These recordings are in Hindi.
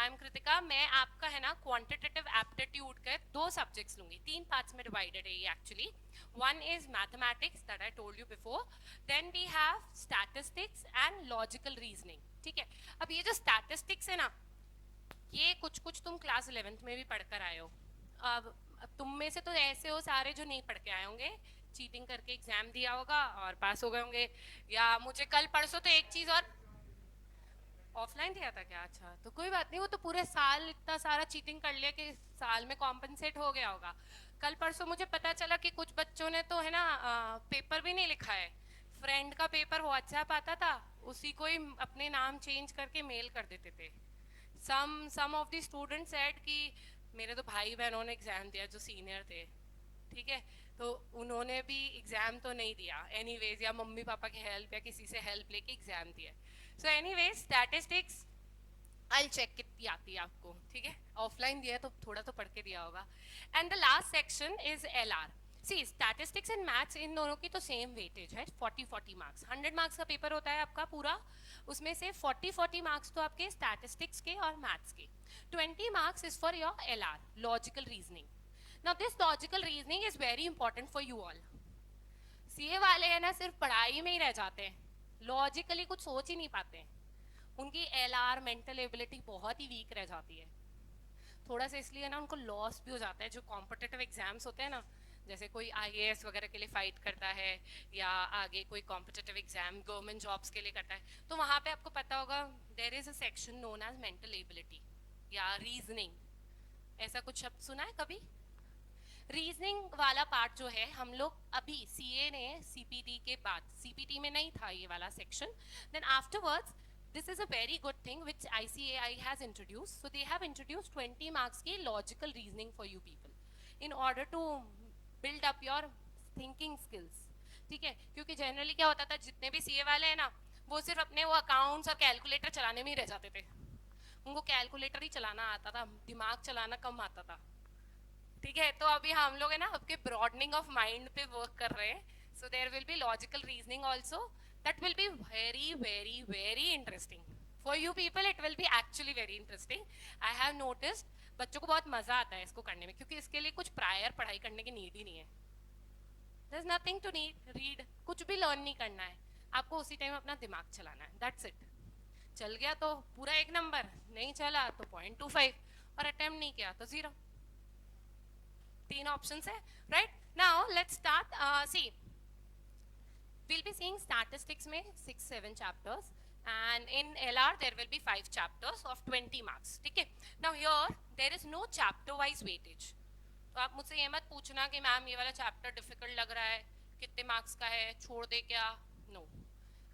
I am Kritika. मैं आपका है ना क्वांटिटेटिव एप्टीट्यूड के 2 सब्जेक्ट्स लूंगी, 3 पार्ट्स में डिवाइडेड है ये actually. One is mathematics that I told you before, then we have statistics and logical reasoning. ठीक है, अब ये जो स्टैटिस्टिक्स है ना, ये कुछ कुछ तुम क्लास 11th में भी पढ़कर आए हो। अब तुम में से तो ऐसे हो सारे जो नहीं पढ़ के आए होंगे, चीटिंग करके एग्जाम दिया होगा और पास हो गए होंगे। या मुझे कल परसों तो एक चीज और, ऑफलाइन दिया था क्या? अच्छा, तो कोई बात नहीं, वो तो पूरे साल इतना सारा चीटिंग कर लिया कि साल में कॉम्पनसेट हो गया होगा। कल परसों मुझे पता चला कि कुछ बच्चों ने तो है ना पेपर भी नहीं लिखा है। फ्रेंड का पेपर व्हाट्सएप आता था, उसी को ही अपने नाम चेंज करके मेल कर देते थे। सम ऑफ द स्टूडेंट सेड कि मेरे तो भाई बहनों ने एग्जाम दिया जो सीनियर थे, ठीक है, तो उन्होंने भी एग्जाम तो नहीं दिया एनीवेज, या मम्मी पापा की हेल्प या किसी से हेल्प लेके एग्जाम दिया। So anyways statistics I check कितनी आती है आपको, ठीक है, ऑफलाइन दिया तो थोड़ा तो पढ़ के दिया होगा। And the last section is L R. See statistics and maths इन दोनों की तो सेम वेटेज है, 40-40 मार्क्स। 100 मार्क्स का पेपर होता है आपका पूरा, उसमें से 40-40 मार्क्स तो आपके स्टैटिस्टिक्स के और मैथ्स के। 20 marks is for your L R, logical reasoning. Now this logical reasoning is very important for you all. CA वाले है ना सिर्फ पढ़ाई में ही रह जाते हैं, लॉजिकली कुछ सोच ही नहीं पाते हैं। उनकी एलआर मेंटल एबिलिटी बहुत ही वीक रह जाती है थोड़ा सा, इसलिए ना उनको लॉस भी हो जाता है। जो कॉम्पिटिटिव एग्जाम्स होते हैं ना, जैसे कोई आईएएस वगैरह के लिए फाइट करता है या आगे कोई कॉम्पिटिटिव एग्जाम गवर्नमेंट जॉब्स के लिए करता है, तो वहाँ पे आपको पता होगा there is a section known as mental ability या रीजनिंग। ऐसा कुछ शब्द सुना है कभी? रीजनिंग वाला पार्ट जो है, हम लोग अभी सीए ने सीपीटी के बाद, सीपीटी में नहीं था ये वाला section, then afterwards this is a very good thing which ICAI has introduced. So they have introduced 20 marks की logical reasoning for you people in order to build up your thinking skills. ठीक है, क्योंकि जनरली क्या होता था, जितने भी सीए वाले हैं ना, वो सिर्फ अपने वो अकाउंट्स और कैलकुलेटर चलाने में ही रह जाते थे। उनको कैलकुलेटर ही चलाना आता था, दिमाग चलाना कम आता था। ठीक है, तो अभी हम लोग है ना आपके ब्रॉडनिंग ऑफ माइंड पे वर्क कर रहे हैं। So there will be logical reasoning also, that will be very very very interesting for you people. It will be actually very interesting. I have noticed बच्चों को बहुत मजा आता है इसको करने में, क्योंकि इसके लिए कुछ प्रायर पढ़ाई करने की नीड ही नहीं है। There is nothing to need read, कुछ भी लर्न नहीं करना है आपको, उसी टाइम अपना दिमाग चलाना है, दैट्स इट। चल गया तो पूरा 1 नंबर, नहीं चला तो 0.25, और अटेम्प्ट नहीं किया तो 0। 3 options है, right? Now let's start. See, we'll be seeing statistics में 6-7 chapters, and in LR there will be 5 chapters of 20 marks. ठीक है? Now here there is no chapter wise weightage. तो आप मुझसे ये मत पूछना कि मैम ये वाला चैप्टर डिफिकल्ट लग रहा है, कितने मार्क्स का है, छोड़ दे क्या? नो,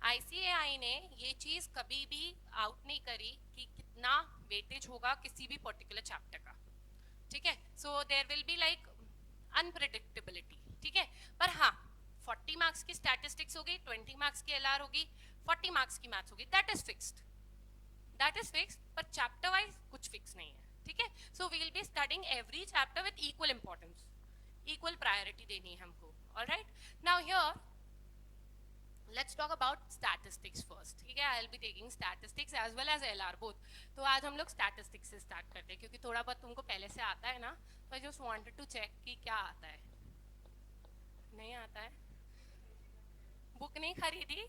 आईसीएआई ने ये चीज कभी भी आउट नहीं करी कि कितना वेटेज होगा किसी भी पर्टिकुलर चैप्टर का। ठीक है, so there will be like unpredictability. ठीक है, पर हाँ 40 मार्क्स की स्टैटिस्टिक्स होगी, 20 मार्क्स की एलआर होगी, 40 मार्क्स की मैथ्स होगी, that is fixed, that is fixed. पर चैप्टर वाइज कुछ फिक्स नहीं है। ठीक है, so we will be studying every chapter with equal importance, equal priority देनी है हमको। Alright, now here let's talk about statistics first. ठीक है, I'll be taking statistics as well as LR both. तो आज हम लोग statistics से start करते हैं, क्योंकि थोड़ा बहुत तुमको पहले से आता है ना, तो I just wanted to check कि क्या आता है। नहीं आता है? बुक नहीं खरीदी?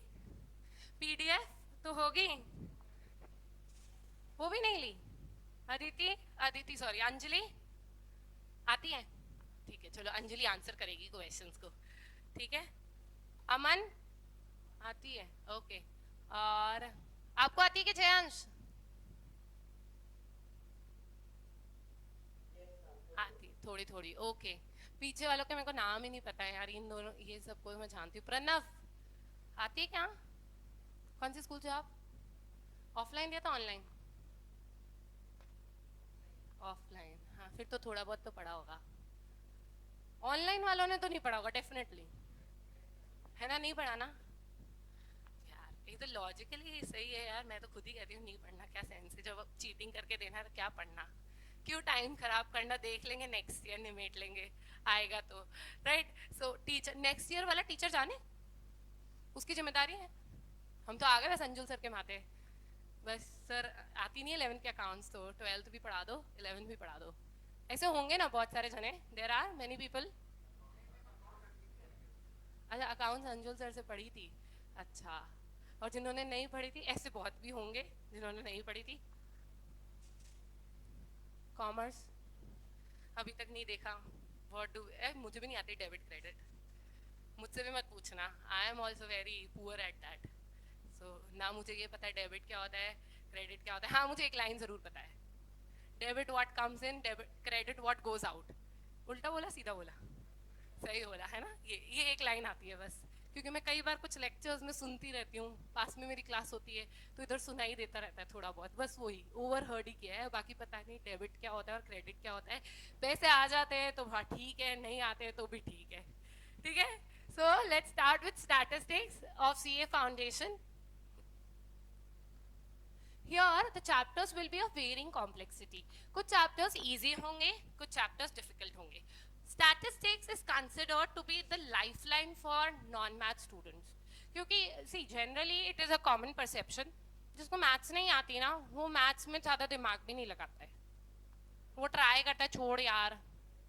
पीडीएफ तो होगी, वो भी नहीं ली? अदिति सॉरी, अंजलि आती है? ठीक है, चलो अंजलि आंसर करेगी क्वेश्चंस को। ठीक है, अमन आती है? ओके, और आपको आती है कि जयांश? आती थोड़ी थोड़ी, ओके। पीछे वालों के मेरे को नाम ही नहीं पता है यार, इन दोनों ये सबको मैं जानती हूँ। प्रणव आती है क्या? कौन सी स्कूल से आप? ऑफलाइन दिया था ऑनलाइन? ऑफलाइन, हाँ फिर तो थोड़ा बहुत तो पढ़ा होगा। ऑनलाइन वालों ने तो नहीं पढ़ा होगा डेफिनेटली, है ना? नहीं पढ़ा ना यार, ये तो लॉजिकली सही है यार। मैं तो खुद ही कहती हूँ नहीं पढ़ना, क्या सेंस है, जब चीटिंग करके देना है तो क्या पढ़ना, क्यों टाइम खराब करना, देख लेंगे नेक्स्ट ईयर, निमेट लेंगे, आएगा तो। राइट, सो टीचर नेक्स्ट ईयर वाला टीचर जाने उसकी जिम्मेदारी है, हम तो आ गए बस अंजुल सर के माथे। बस सर आती नहीं है 11th के अकाउंट्स, तो 12th भी पढ़ा दो 11th भी पढ़ा दो, ऐसे होंगे ना बहुत सारे जने, देर आर मेनी पीपल। अच्छा अकाउंट्स अंजुल सर से पढ़ी थी, अच्छा, और जिन्होंने नहीं पढ़ी थी ऐसे बहुत भी होंगे जिन्होंने नहीं पढ़ी थी। कॉमर्स अभी तक नहीं देखा, व्हाट डू, मुझे भी नहीं आती डेबिट क्रेडिट, मुझसे भी मत पूछना, I am also very poor at that. So ना मुझे ये पता है डेबिट क्या होता है, क्रेडिट क्या होता है। हाँ मुझे एक लाइन ज़रूर पता है, debit what comes in, debit credit what goes out. उल्टा बोला सीधा बोला? सही बोला है ना, ये एक लाइन आती है बस, क्योंकि मैं कई बार कुछ लेक्चर्स में सुनती रहती हूँ, पास में मेरी क्लास होती है तो इधर सुनाई देता रहता है थोड़ा बहुत, बस वही ओवर हर्ड ही किया है, बाकी पता नहीं डेबिट क्या होता है और क्रेडिट क्या होता है। पैसे आ जाते हैं तो हाँ ठीक है, नहीं आते हैं तो भी ठीक है, ठीक है। So let's start with statistics of CA foundation. Here the chapters will be of varying complexity. कुछ chapters easy होंगे, कुछ chapters difficult होंगे. Statistics is considered to be the lifeline for non-math students. क्योंकि see generally it is a common perception, जिसको maths नहीं आती ना वो maths में ज़्यादा दिमाग भी नहीं लगाता है, वो ट्राई करता है छोड़ यार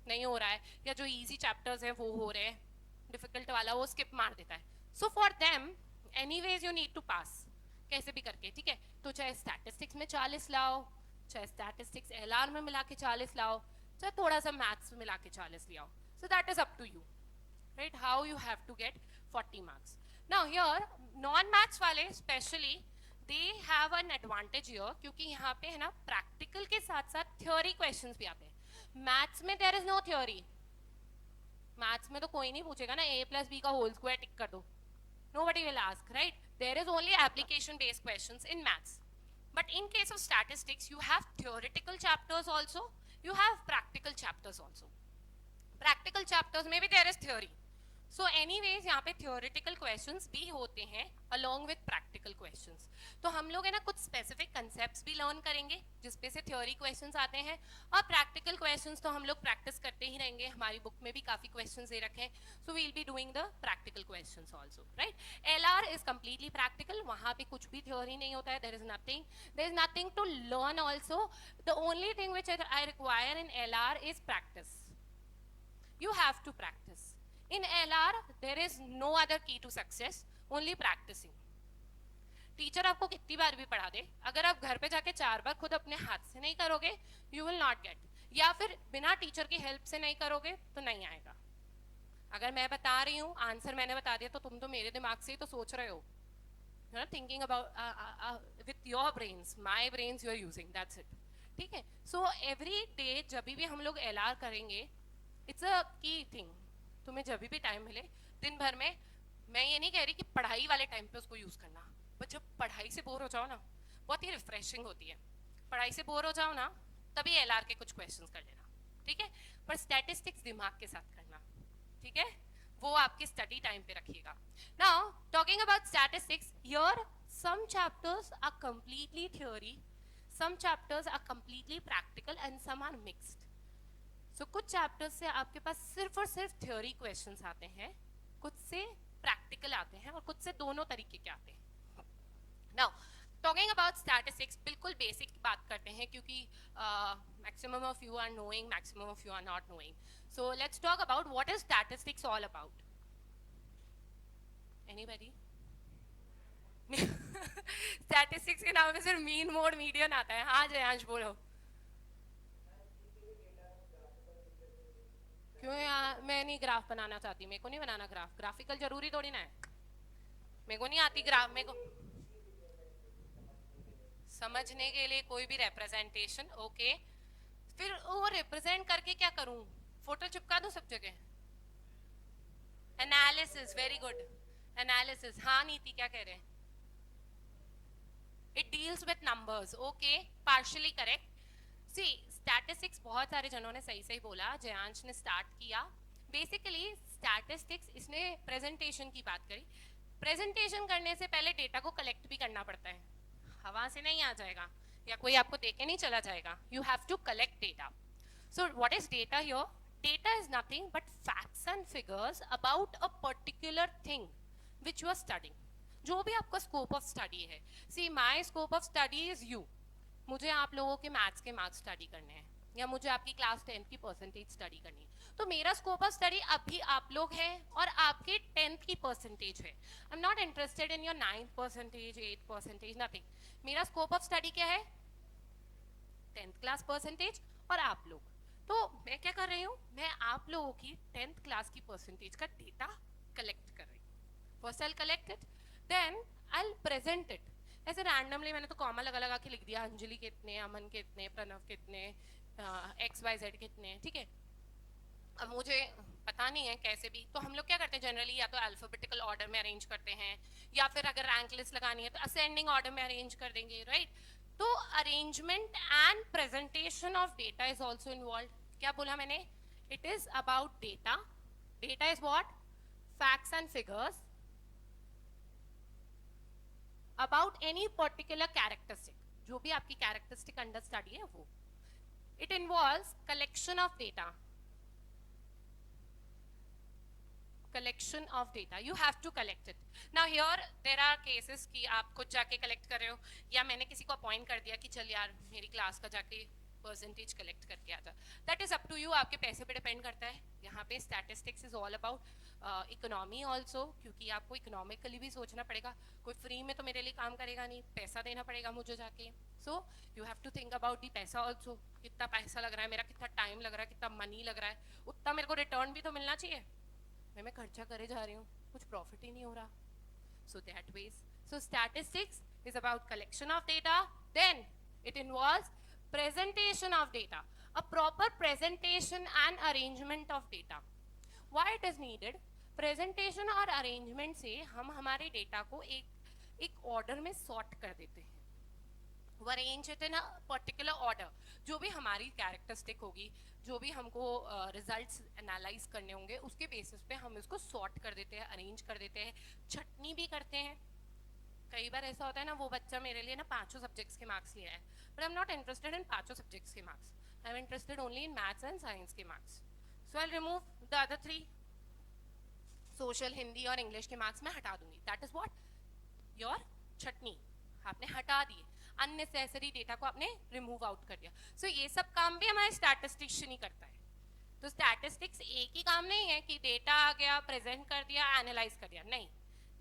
नहीं हो रहा है, या जो easy chapters हैं वो हो रहे हैं, difficult वाला वो skip मार देता है. So for them anyways you need to pass कैसे भी करके, ठीक है। तो चाहे स्टैटिस्टिक्स में 40 लाओ, चाहे स्टैटिस्टिक्स एलआर में मिला के 40 लाओ, चाहे थोड़ा सा मैथ्स में मिला के 40 ले आओ, so that is up to you, right, how you have to get 40 marks. Now here non maths वाले specially they have an advantage here, क्योंकि यहाँ पे है ना प्रैक्टिकल के साथ साथ थ्योरी क्वेश्चंस भी आते हैं। मैथ्स में there is no theory, maths में तो कोई नहीं पूछेगा ना a+b का होल स्क्वायर टिक कर दो, nobody will ask, right? There is only application based questions in maths, but in case of statistics you have theoretical chapters also, you have practical chapters also. Practical chapters में भी there is theory, so anyways यहाँ पे theoretical questions भी होते हैं along with practical questions. तो हम लोग है ना कुछ specific concepts भी learn करेंगे जिसपे से theory questions आते हैं, और practical questions तो हम लोग practice करते ही रहेंगे, हमारी book में भी काफ़ी questions दे रखे हैं, so we'll be doing the practical questions also, right? LR is completely practical, वहाँ पे कुछ भी theory नहीं होता है, there is nothing to learn also. The only thing which I require in LR is practice. You have to practice. In LR there is no other key to success, only practicing. Teacher आपको कितनी बार भी पढ़ा दे, अगर आप घर पे जाके 4 बार खुद अपने हाथ से नहीं करोगे you will not get, या फिर बिना टीचर की हेल्प से नहीं करोगे तो नहीं आएगा। अगर मैं बता रही हूँ आंसर मैंने बता दिया तो तुम तो मेरे दिमाग से ही तो सोच रहे हो, you know thinking about with your brains, my brains you are using, that's it, ठीक है। सो एवरी डे जब भी हम लोग LR करेंगे, इट्स अ की थिंग, तुम्हें जब भी टाइम मिले दिन भर में, मैं ये नहीं कह रही कि पढ़ाई वाले टाइम पे उसको यूज करना, बट जब पढ़ाई से बोर हो जाओ ना, बहुत ही रिफ्रेशिंग होती है, पढ़ाई से बोर हो जाओ ना तभी LR के कुछ क्वेश्चंस कर लेना, ठीक है, पर स्टैटिस्टिक्स दिमाग के साथ करना, ठीक है, वो आपके स्टडी टाइम पे रखिएगा। Now talking about statistics, here some chapters are completely theory, some chapters are completely practical and some are mixed. So कुछ चैप्टर्स से आपके पास सिर्फ और सिर्फ थ्योरी क्वेश्चंस आते हैं, कुछ से प्रैक्टिकल आते हैं और कुछ से दोनों तरीके के आते हैं। नाउ टॉकिंग अबाउट स्टैटिस्टिक्स, बिल्कुल बेसिक बात करते हैं क्योंकि maximum of you are knowing, maximum of you are not knowing, so let's talk about what is statistics all about. Anybody? Statistics के नाम में सिर्फ मीन मोड मीडियन आता है। हाँ जयांश बोलो। क्यों यार, मैं नहीं ग्राफ बनाना चाहती, मेरे को नहीं बनाना ग्राफ, ग्राफिकल जरूरी थोड़ी ना है, मेरे को नहीं आती ग्राफ, मेरे को समझने के लिए कोई भी रिप्रेजेंटेशन, ओके, फिर वो रिप्रेजेंट करके क्या करूं, फोटो चिपका दूं सब जगह? एनालिसिस, वेरी गुड, एनालिसिस, हाँ नीति क्या कह रहे हैं? It deals with numbers, okay, partially correct. See, statistics बहुत सारे जनों ने सही सही बोला, जयांश ने स्टार्ट किया। बेसिकली स्टैटिस्टिक्स, इसने प्रेजेंटेशन की बात करी, प्रेजेंटेशन करने से पहले डेटा को कलेक्ट भी करना पड़ता है, हवा से नहीं आ जाएगा या कोई आपको देके नहीं चला जाएगा, you have to collect data. So what is data here? Data is nothing but facts and figures about a particular thing which you are studying. जो भी आपका स्कोप ऑफ स्टडी है, see my scope of study is you, मुझे आप लोगों के मैथ्स के मार्क्स स्टडी करने हैं या मुझे आपकी क्लास 10 की परसेंटेज स्टडी करनी है, तो मेरा स्कोप ऑफ स्टडी अभी आप लोग हैं और आपके 10th की परसेंटेज है। आई am not interested in your 9th percentage, 8th percentage, nothing. मेरा स्कोप ऑफ स्टडी क्या है? 10th क्लास परसेंटेज और आप लोग। तो मैं क्या कर रही हूँ, मैं आप लोगों की 10th क्लास की परसेंटेज का डेटा कलेक्ट कर रही हूँ। First I collect it, then I present it ऐसे रैंडमली। मैंने तो कॉमा लगा लगा के लिख दिया, अंजलि कितने, अमन कितने, प्रणव कितने, XYZ कितने, ठीक है। अब मुझे पता नहीं है कैसे भी, तो हम लोग क्या करते हैं जनरली, या तो अल्फाबेटिकल ऑर्डर में अरेंज करते हैं या फिर अगर रैंक लिस्ट लगानी है तो असेंडिंग ऑर्डर में अरेंज कर देंगे, राइट। तो arrangement and presentation of data is also involve. क्या बोला मैंने? It is about data. Data is what? Facts and figures about any particular characteristic, जो भी आपकी कैरेक्टरिस्टिक अंडर स्टडी है वो। It involves collection of data, collection of data, you have to collect it. Now here there are cases कि आप खुद जाके कलेक्ट कर रहे हो या मैंने किसी को अपॉइंट कर दिया कि चल यार मेरी क्लास का जाके परसेंटेज कलेक्ट करके आता। That is up to you, आपके पैसे पे डिपेंड करता है। यहाँ पे statistics is all about economy also, क्योंकि आपको इकोनॉमिकली भी सोचना पड़ेगा। कोई फ्री में तो मेरे लिए काम करेगा नहीं, पैसा देना पड़ेगा मुझे जाके। So you have to think about the पैसा ऑल्सो, कितना पैसा लग रहा है मेरा, कितना टाइम लग रहा है, कितना मनी लग रहा है, उतना मेरे को रिटर्न भी तो मिलना चाहिए। मैं खर्चा करे जा रही हूँ, कुछ प्रॉफिट ही नहीं हो रहा। So that ways, so statistics is about collection of data, then it involves presentation of data, a proper presentation and arrangement of data. Why it is needed? Presentation और arrangement से हम हमारे डेटा को एक ऑर्डर में सॉर्ट कर देते हैं, arrange it in a particular order. जो भी हमारी कैरेक्टरिस्टिक होगी, जो भी हमको रिजल्ट्स एनालाइज करने होंगे, उसके बेसिस पे हम इसको सॉर्ट कर देते हैं, अरेंज कर देते हैं, छटनी भी करते हैं। कई बार ऐसा होता है ना, वो बच्चा मेरे लिए ना 5 सब्जेक्ट्स के मार्क्स लिया है, but I am not interested in 5 subjects के marks, I am interested only in maths and science के marks. So I remove the other 3, social, Hindi और इंग्लिश के मार्क्स मैं हटा दूंगी। दैट इज व्हाट योर छटनी, आपने हटा दी, अननेसेसरी डेटा को आपने रिमूव आउट कर दिया। सो ये सब काम भी हमारे स्टैटिस्टिशियन ही करता है। तो स्टैटिस्टिक्स एक ही काम नहीं है कि डेटा आ गया, प्रेजेंट कर दिया, एनालाइज कर दिया, नहीं।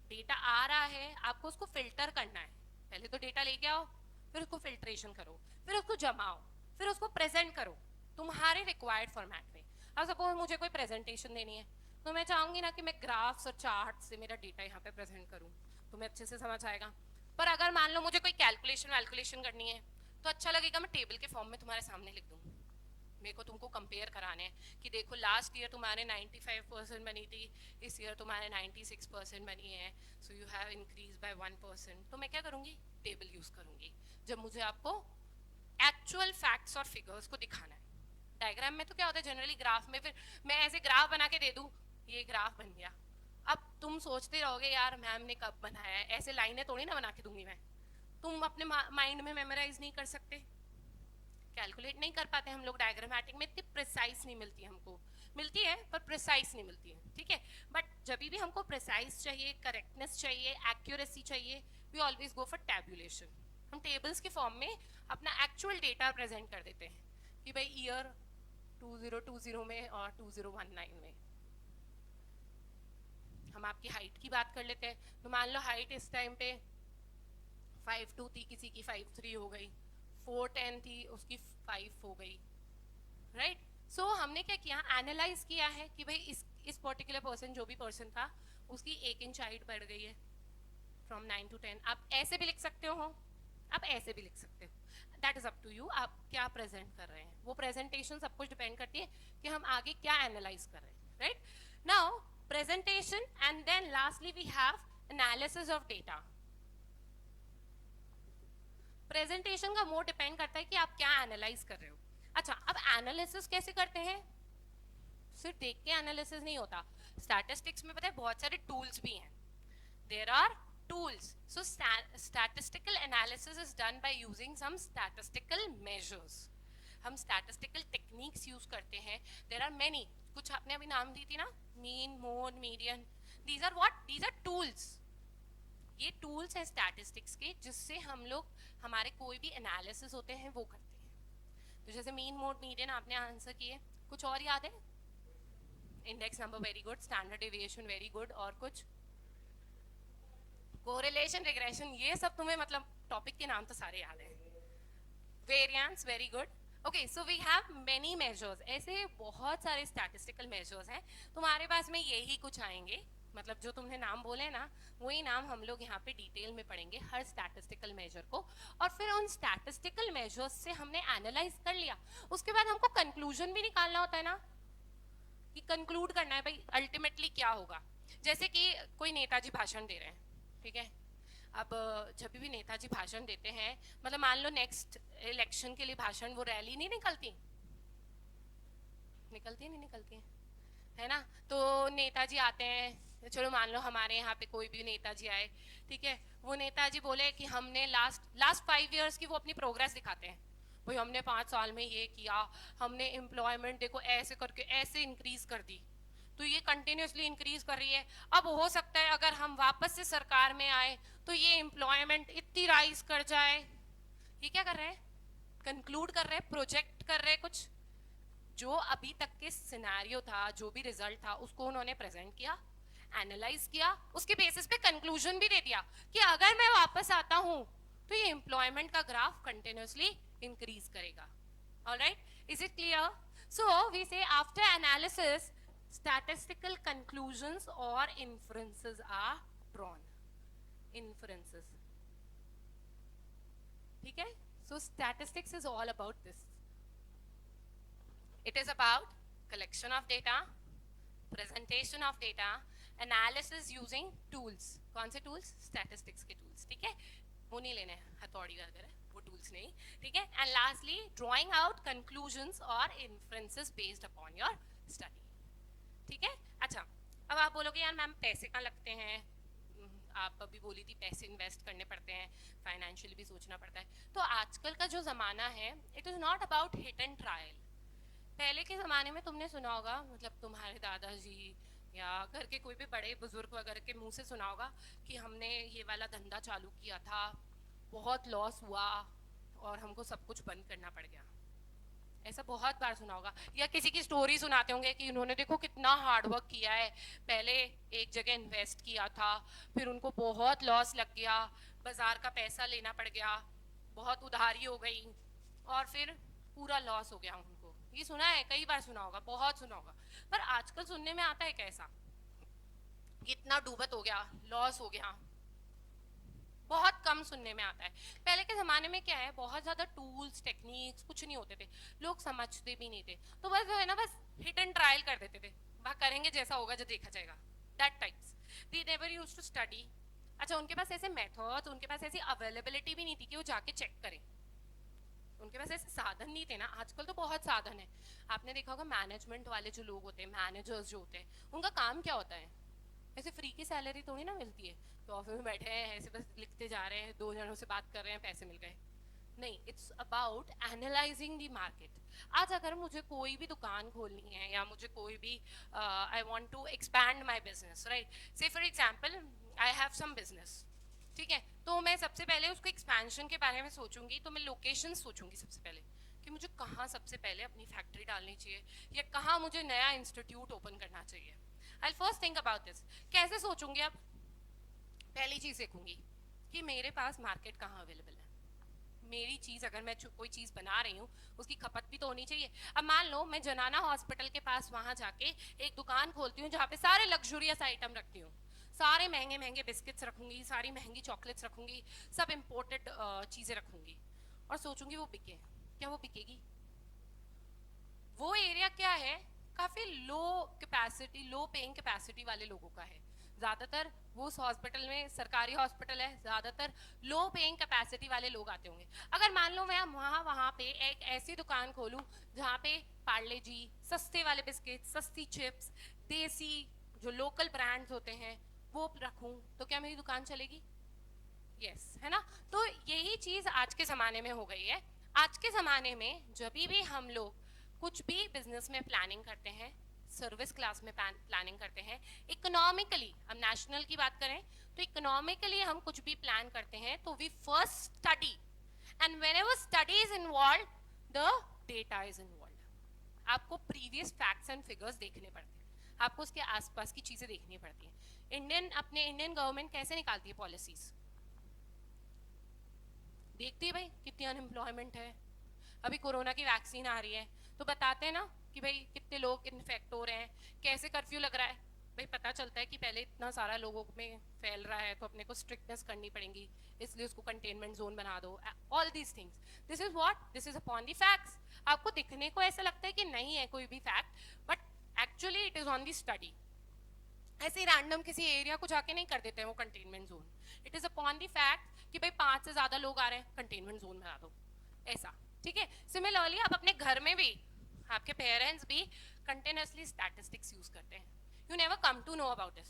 डेटा आ रहा है, आपको उसको फिल्टर करना है। पहले तो डेटा लेके आओ, फिर उसको फिल्ट्रेशन करो, फिर उसको जमाओ, फिर उसको प्रेजेंट करो तुम्हारे रिक्वायर्ड फॉर्मेट में। अब सपोज मुझे कोई प्रेजेंटेशन देनी है, तो मैं चाहूंगी ना कि मैं ग्राफ्स और चार्ट से मेरा डेटा यहाँ पे प्रेजेंट करूँ, तुम्हें अच्छे से समझ आएगा। पर अगर मान लो मुझे कोई कैलकुलेशन करनी है, तो अच्छा लगेगा मैं टेबल के फॉर्म में तुम्हारे सामने लिख दूँ। मेरे को तुमको कंपेयर कराने हैं कि देखो लास्ट ईयर तुम्हारे 95% बनी थी, इस ईयर तुम्हारे 96% बनी है, सो यू हैव इंक्रीज बाय 1%। तो मैं क्या करूँगी? टेबल यूज करूँगी, जब मुझे आपको एक्चुअल फैक्ट्स और फिगर्स को दिखाना है। डायग्राम में तो क्या होता है जनरली, ग्राफ में फिर मैं ऐसे ग्राफ बना के दे दूँ, ये ग्राफ बन गया। अब तुम सोचते रहोगे यार मैम ने कब बनाया है, ऐसे लाइनें थोड़ी ना बना के दूंगी मैं। तुम अपने माइंड में मेमोराइज नहीं कर सकते, कैलकुलेट नहीं कर पाते हम लोग। डायग्रामेटिक में इतनी प्रिसाइज नहीं मिलती हमको, मिलती है पर प्रिसाइज नहीं मिलती है, ठीक है। बट जब भी हमको प्रिसाइज चाहिए, करेक्टनेस चाहिए, एक्यूरेसी चाहिए, we always go for tabulation. हम टेबल्स के फॉर्म में अपना एक्चुअल डेटा प्रेजेंट कर देते हैं कि भाई ईयर 2020 में और 2019 में। हम आपकी हाइट की बात कर लेते हैं, तो मान लो हाइट इस टाइम पे 5'2" थी, किसी की 5'3" हो गई, 4'10" थी, उसकी 5 हो गई, राइट। सो हमने क्या किया, एनालाइज किया है कि भाई इस पर्टिकुलर पर्सन, जो भी पर्सन था, उसकी 1 इंच हाइट बढ़ गई है फ्रॉम 9 to 10। आप ऐसे भी लिख सकते हो, आप ऐसे भी लिख सकते हो, that is up to you, आप क्या प्रेजेंट कर रहे हैं। वो प्रेजेंटेशन सब कुछ डिपेंड करती है कि हम आगे क्या एनालाइज कर रहे हैं, right. Now presentation and then lastly we have analysis of data. Presentation का मोड डिपेंड करता है कि आप क्या एनालाइज कर रहे हो। अच्छा, अब एनालिसिस कैसे करते हैं? सिर्फ देख के एनालिसिस नहीं होता, स्टैटिस्टिक्स में पता है बहुत सारे टूल्स भी हैं, there are tools. So statistical analysis is done by using some statistical measures. हम statistical techniques use करते हैं, there are many, कुछ आपने अभी नाम दी थी ना, mean, mode, median, these are what? These are tools. ये टूल्स हैं स्टैटिस्टिक्स के जिससे हम लोग हमारे कोई भी एनालिसिस होते हैं वो करते हैं। तो जैसे मीन मोड मीडियन आपने आंसर किए, कुछ और याद है? Index number very good, standard deviation very good, और कुछ? कोरिलेशन, रिग्रेशन, ये सब तुम्हें मतलब टॉपिक के नाम तो सारे याद हैं। Variance very good. Okay, so we have many measures, ऐसे बहुत सारे स्टैटिस्टिकल मेजर्स हैं। तुम्हारे पास में यही कुछ आएंगे, मतलब जो तुमने नाम बोले ना वही नाम हम लोग यहाँ पे डिटेल में पढ़ेंगे हर स्टैटिस्टिकल मेजर को। और फिर उन स्टैटिस्टिकल मेजर्स से हमने एनालाइज कर लिया, उसके बाद हमको कंक्लूजन भी निकालना होता है ना, कि कंक्लूड करना है भाई अल्टीमेटली क्या होगा। जैसे कि कोई नेताजी भाषण दे रहे हैं, ठीक है, अब जब भी नेताजी भाषण देते हैं, मतलब मान लो नेक्स्ट इलेक्शन के लिए भाषण, वो रैली नहीं निकलती, निकलती नहीं निकलती है ना? तो नेताजी आते हैं, चलो मान लो हमारे यहाँ पे कोई भी नेताजी आए, ठीक है, वो नेताजी बोले कि हमने लास्ट 5 इयर्स की वो अपनी प्रोग्रेस दिखाते हैं, भाई हमने 5 साल में ये किया, हमने एम्प्लॉयमेंट देखो ऐसे करके ऐसे इंक्रीज कर दी, तो ये कंटिन्यूसली इंक्रीज कर रही है। अब हो सकता है अगर हम वापस से सरकार में आए तो ये एम्प्लॉयमेंट इतनी राइज कर जाए। ये क्या कर रहे हैं? कंक्लूड कर रहे हैं, प्रोजेक्ट कर रहे हैं कुछ। जो अभी तक के सिनेरियो था, जो भी रिजल्ट था, उसको उन्होंने प्रेजेंट किया, एनालाइज किया, उसके बेसिस पे कंक्लूजन भी दे दिया कि अगर मैं वापस आता हूं तो ये एम्प्लॉयमेंट का ग्राफ कंटिन्यूसली इंक्रीज करेगा। Alright, is it clear? So we say after analysis statistical conclusions or inferences are drawn. Inferences, ठीक है? So statistics is all about this. It is about collection of data, presentation of data, analysis using tools. कौन से tools? Statistics के tools, ठीक है? वो नहीं लेने हथौड़ी वगैरह, वो tools नहीं, ठीक है? And lastly, drawing out conclusions or inferences based upon your study. ठीक है? अच्छा, अब आप बोलोगे यार मैम पैसे कहाँ लगते हैं, आप अभी बोली थी पैसे इन्वेस्ट करने पड़ते हैं, फाइनेंशियली भी सोचना पड़ता है। तो आजकल का जो ज़माना है, it is not about hit and trial. पहले के ज़माने में तुमने सुना होगा, मतलब तुम्हारे दादाजी या घर के कोई भी बड़े बुजुर्ग वगैरह के मुंह से सुना होगा कि हमने ये वाला धंधा चालू किया था, बहुत लॉस हुआ और हमको सब कुछ बंद करना पड़ गया। ऐसा बहुत बार सुना होगा, या किसी की स्टोरी सुनाते होंगे कि उन्होंने देखो कितना हार्ड वर्क किया है, पहले एक जगह इन्वेस्ट किया था, फिर उनको बहुत लॉस लग गया, बाजार का पैसा लेना पड़ गया, बहुत उधारी हो गई और फिर पूरा लॉस हो गया उनको। ये सुना है, कई बार सुना होगा, बहुत सुना होगा। पर आजकल सुनने में आता है कैसा, कितना डूबत हो गया, लॉस हो गया, बहुत कम सुनने में आता है। पहले के ज़माने में क्या है, बहुत ज़्यादा टूल्स टेक्निक्स कुछ नहीं होते थे, लोग समझते भी नहीं थे, तो बस जो है ना, बस हिट एंड ट्रायल कर देते थे, वहाँ करेंगे जैसा होगा जो देखा जाएगा, that types. They never used to study. अच्छा, उनके पास ऐसे मेथड्स, उनके पास ऐसी अवेलेबिलिटी भी नहीं थी कि वो जाके चेक करें, उनके पास ऐसे साधन नहीं थे ना। आजकल तो बहुत साधन है। आपने देखा होगा मैनेजमेंट वाले जो लोग होते हैं, मैनेजर्स जो होते हैं, उनका काम क्या होता है? ऐसे फ्री की सैलरी थोड़ी ना मिलती है, तो ऑफिस में बैठे हैं ऐसे बस लिखते जा रहे हैं, 2 जनों से बात कर रहे हैं, पैसे मिल गए। नहीं, it's about analysing the market. आज अगर मुझे कोई भी दुकान खोलनी है या मुझे कोई भी I want to expand my business, right, say for example I have some business, ठीक है, तो मैं सबसे पहले उसको एक्सपेंशन के बारे में सोचूंगी, तो मैं लोकेशन सोचूंगी सबसे पहले कि मुझे कहाँ सबसे पहले अपनी फैक्ट्री डालनी चाहिए या कहाँ मुझे नया इंस्टीट्यूट ओपन करना चाहिए। आई फर्स्ट थिंक अबाउट दिस। कैसे सोचूंगी? अब पहली चीज देखूंगी कि मेरे पास मार्केट कहाँ अवेलेबल है। मेरी चीज, अगर मैं कोई चीज बना रही हूँ, उसकी खपत भी तो होनी चाहिए। अब मान लो मैं जनाना हॉस्पिटल के पास वहां जाके एक दुकान खोलती हूँ जहाँ पे सारे लग्जूरियस आइटम रखती हूँ, सारे महंगे महंगे बिस्किट्स रखूंगी, सारी महंगी चॉकलेट्स रखूंगी, सब इम्पोर्टेड चीजें रखूंगी और सोचूंगी वो बिके। क्या वो बिकेगी? वो एरिया क्या है, काफी लो कैपेसिटी, लो पेइंग कैपेसिटी वाले लोगों का है। ज्यादातर वो उस हॉस्पिटल में, सरकारी हॉस्पिटल है, ज्यादातर लो पेइंग कैपेसिटी वाले लोग आते होंगे। अगर मान लो मैं वहाँ पे एक ऐसी दुकान खोलूँ जहाँ पे पार्ले जी, सस्ते वाले बिस्किट, सस्ती चिप्स, देसी जो लोकल ब्रांड्स होते हैं वो रखूँ, तो क्या मेरी दुकान चलेगी? यस, है ना? तो यही चीज आज के जमाने में हो गई है। आज के ज़माने में जब भी हम लोग कुछ भी बिजनेस में प्लानिंग करते हैं, सर्विस क्लास में प्लानिंग करते हैं, इकोनॉमिकली, अब नेशनल की बात करें तो इकोनॉमिकली हम कुछ भी प्लान करते हैं तो we first study, and whenever study is involve the data is involve. आपको प्रीवियस फैक्ट्स एंड फिगर्स देखने पड़ते हैं, आपको उसके आसपास की चीजें देखनी पड़ती हैं। इंडियन गवर्नमेंट कैसे निकालती है पॉलिसीज, देखती है भाई कितनी अनएम्प्लॉयमेंट है। अभी कोरोना की वैक्सीन आ रही है तो बताते हैं ना कि भाई कितने लोग इन्फेक्ट हो रहे हैं, कैसे कर्फ्यू लग रहा है। भाई पता चलता है कि पहले इतना सारा लोगों में फैल रहा है तो अपने को स्ट्रिक्टनेस करनी पड़ेगी, इसलिए उसको कंटेनमेंट जोन बना दो। All these things, this is what, this is upon the facts. आपको दिखने को ऐसा लगता है कि नहीं है कोई भी fact, but actually it is on the study. ऐसे ही रैंडम किसी एरिया को जाके नहीं कर देते हैं वो containment zone. It is upon the fact कि भाई 5 से ज्यादा लोग आ रहे हैं, कंटेनमेंट जोन बना दो, ऐसा। ठीक है, सिमिलरली आप अपने घर में भी, आपके पेरेंट्स भी कंटिन्यूअसली स्टैटिस्टिक्स यूज करते हैं। You never come to know about this,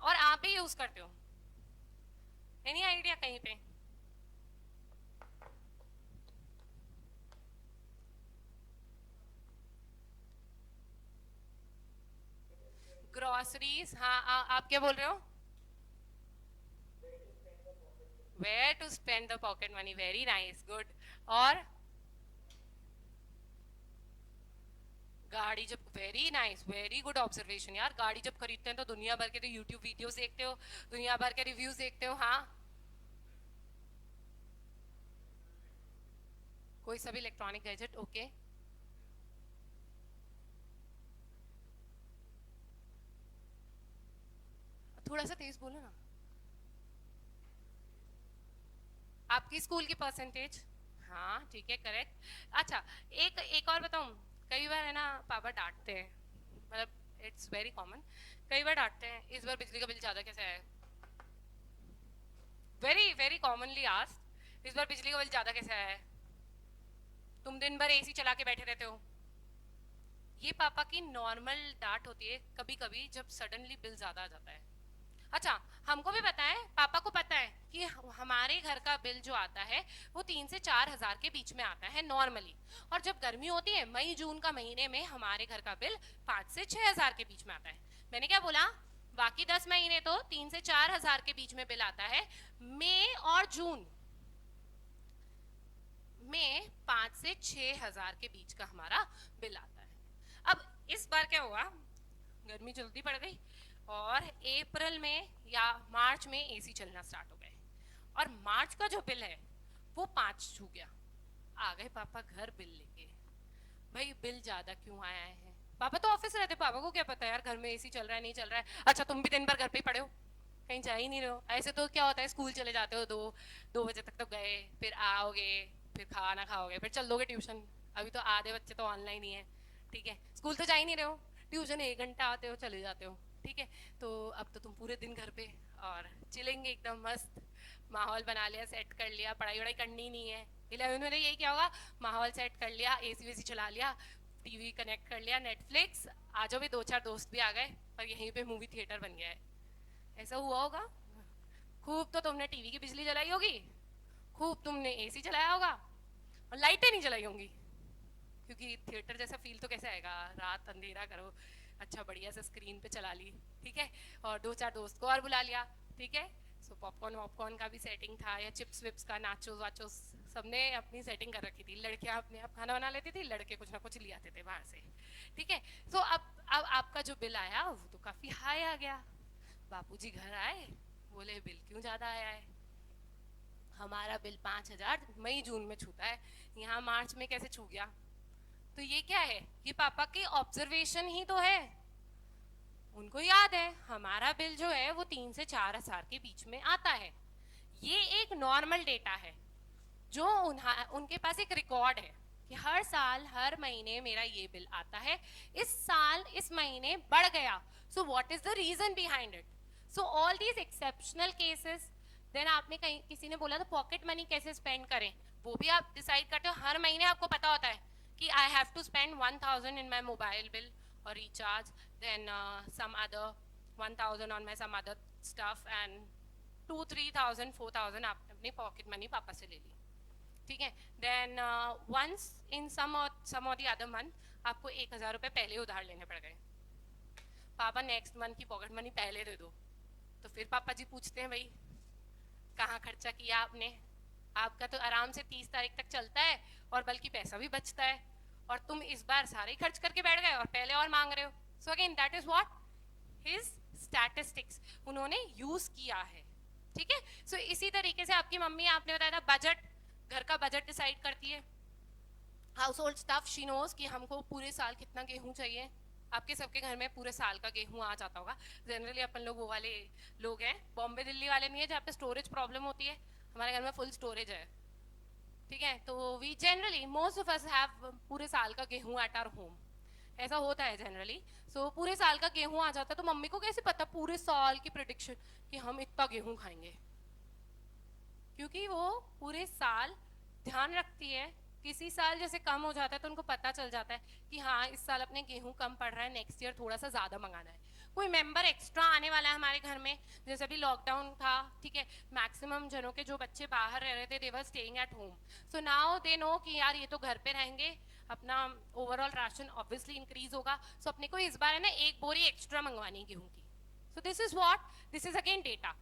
और आप भी यूज करते हो। एनी आइडिया कहीं पे? ग्रोसरीज, हाँ आप क्या बोल रहे हो? Where to spend the pocket money, very nice, good. और गाड़ी जब, very nice, very good observation यार। गाड़ी जब खरीदते हैं तो दुनिया भर के तो यूट्यूब वीडियोस देखते हो, दुनिया भर के रिव्यूज देखते हो। हाँ, कोई सा भी इलेक्ट्रॉनिक गैजेट, ओके। थोड़ा सा तेज बोलो ना। आपकी स्कूल की परसेंटेज, हाँ ठीक है, करेक्ट। अच्छा, एक एक और बताऊं, कई बार है ना पापा डांटते हैं, मतलब इट्स वेरी कॉमन, कई बार डांटते हैं इस बार बिजली का बिल ज्यादा कैसे आया। वेरी वेरी कॉमनली आस्क्ड, इस बार बिजली का बिल ज्यादा कैसे आया है, तुम दिन भर एसी चला के बैठे रहते हो। ये पापा की नॉर्मल डांट होती है कभी कभी जब सडनली बिल ज्यादा आ जाता है। अच्छा, हमको भी पता है, पापा को पता है कि हमारे घर का बिल जो आता है वो 3 से 4 हजार के बीच में आता है नॉर्मली। और जब गर्मी होती है मई जून का महीने में हमारे घर का बिल 5 से 6 हजार के बीच में आता है। मैंने क्या बोला, बाकी 10 महीने तो 3 से 4 हजार के बीच में बिल आता है। मई और जून में 5 से 6 हजार के बीच का हमारा बिल आता है। अब इस बार क्या हुआ, गर्मी जल्दी पड़ गई और अप्रैल में या मार्च में एसी चलना स्टार्ट हो गए, और मार्च का जो बिल है वो 5 छू गया। आ गए पापा घर बिल लेके, भाई बिल ज्यादा क्यों आया है। पापा तो ऑफिस रहते, पापा को क्या पता यार घर में एसी चल रहा है नहीं चल रहा है। अच्छा, तुम भी दिन भर घर पे ही पड़े हो, कहीं जा ही नहीं रहे हो। ऐसे तो क्या होता है, स्कूल चले जाते हो, 2 बजे तक तो गए, फिर आओगे, फिर खाना खाओगे, फिर चल दोगे ट्यूशन। अभी तो आधे बच्चे तो ऑनलाइन ही है, ठीक है, स्कूल तो जा ही नहीं रहे हो, ट्यूशन 1 घंटा आते हो चले जाते हो, ठीक है। तो अब तो तुम पूरे दिन घर पे और चिलेंगे एकदम मस्त, माहौल बना लिया, सेट कर लिया, पढ़ाई वढ़ाई करनी नहीं है। 11 में यही क्या होगा, माहौल सेट कर लिया, एसी वेसी चला लिया, टीवी कनेक्ट कर लिया, नेटफ्लिक्स, आ जाओ भी, 2 4 दोस्त भी आ गए और यहीं पे मूवी थिएटर बन गया है। ऐसा हुआ होगा। खूब तो तुमने टीवी की बिजली जलाई होगी, खूब तुमने एसी चलाया होगा, और लाइटें नहीं जलाई होंगी, क्योंकि थिएटर जैसा फील तो कैसे आएगा, रात अंधेरा करो, अच्छा बढ़िया से स्क्रीन पे चला ली, ठीक है, और 2 4 दोस्त को और बुला लिया, ठीक है। सो पॉपकॉर्न वॉपकॉर्न का भी सेटिंग था, या चिप्स विप्स का, नाचोस वाचोस, सबने अपनी सेटिंग कर रखी थी। लड़कियां अपने आप खाना बना लेती थी, लड़के कुछ ना कुछ ले आते थे बाहर से, ठीक है। तो अब आपका जो बिल आया वो तो काफी हाई आ गया। बापूजी घर आए, बोले बिल क्यों ज्यादा आया है। हमारा बिल 5 हजार मई जून में छूता है, यहाँ मार्च में कैसे छू गया। तो ये क्या है, ये पापा की ऑब्जर्वेशन ही तो है। उनको याद है हमारा बिल जो है वो 3 से 4 हजार के बीच में आता है। ये एक नॉर्मल डेटा है जो उनके पास एक रिकॉर्ड है कि हर साल हर महीने मेरा ये बिल आता है, इस साल इस महीने बढ़ गया। So what is the reason behind it. So all these exceptional cases, then आपने कहीं किसी ने बोला तो पॉकेट मनी कैसे स्पेंड करें, वो भी आप डिसाइड करते हो। हर महीने आपको पता होता है कि I have to spend 1000 in my mobile bill or recharge, then some other 1000 on my some other stuff, and 2 3,000 4,000 आपने अपनी पॉकेट मनी पापा से ले ली, ठीक है। देन वंस इन सम और द अदर मंथ आपको 1,000 रुपये पहले उधार लेने पड़ गए, पापा नेक्स्ट मंथ की पॉकेट मनी पहले दे दो, तो फिर पापा जी पूछते हैं, भाई कहाँ खर्चा किया आपने? आपका तो आराम से 30 तारीख तक चलता है और बल्कि पैसा भी बचता है, और तुम इस बार सारे ही खर्च करके बैठ गए और पहले और मांग रहे हो। So again that is what his statistics उन्होंने यूज किया है। ठीक है, सो इसी तरीके से आपकी मम्मी, आपने बताया था बजट, घर का बजट डिसाइड करती है। Household stuff, she knows कि हमको पूरे साल कितना गेहूं चाहिए। आपके सबके घर में पूरे साल का गेहूं आ जाता होगा। जनरली अपन लोग वो वाले लोग हैं, बॉम्बे दिल्ली वाले नहीं है जहाँ पे स्टोरेज प्रॉब्लम होती है। हमारे घर में फुल स्टोरेज है। ठीक है, तो we generally most of us have पूरे साल का गेहूं एट आवर होम। ऐसा होता है जनरली। सो पूरे साल का गेहूं आ जाता है, तो मम्मी को कैसे पता पूरे साल की प्रिडिक्शन कि हम इतना गेहूं खाएंगे? क्योंकि वो पूरे साल ध्यान रखती है। किसी साल जैसे कम हो जाता है तो उनको पता चल जाता है कि हाँ इस साल अपने गेहूं कम पड़ रहा है, नेक्स्ट ईयर थोड़ा सा ज्यादा मंगाना है। कोई मेंबर एक्स्ट्रा आने वाला है हमारे घर में, जैसे अभी लॉकडाउन था, ठीक है, मैक्सिमम जनों के जो बच्चे बाहर रह रहे थे they were staying at home, so now they know कि यार ये तो घर पे रहेंगे, अपना ओवरऑल राशन ऑब्वियसली इंक्रीज होगा, सो अपने को इस बार है ना एक बोरी एक्स्ट्रा मंगवानी है गेहूं की। सो this is what, this is again data.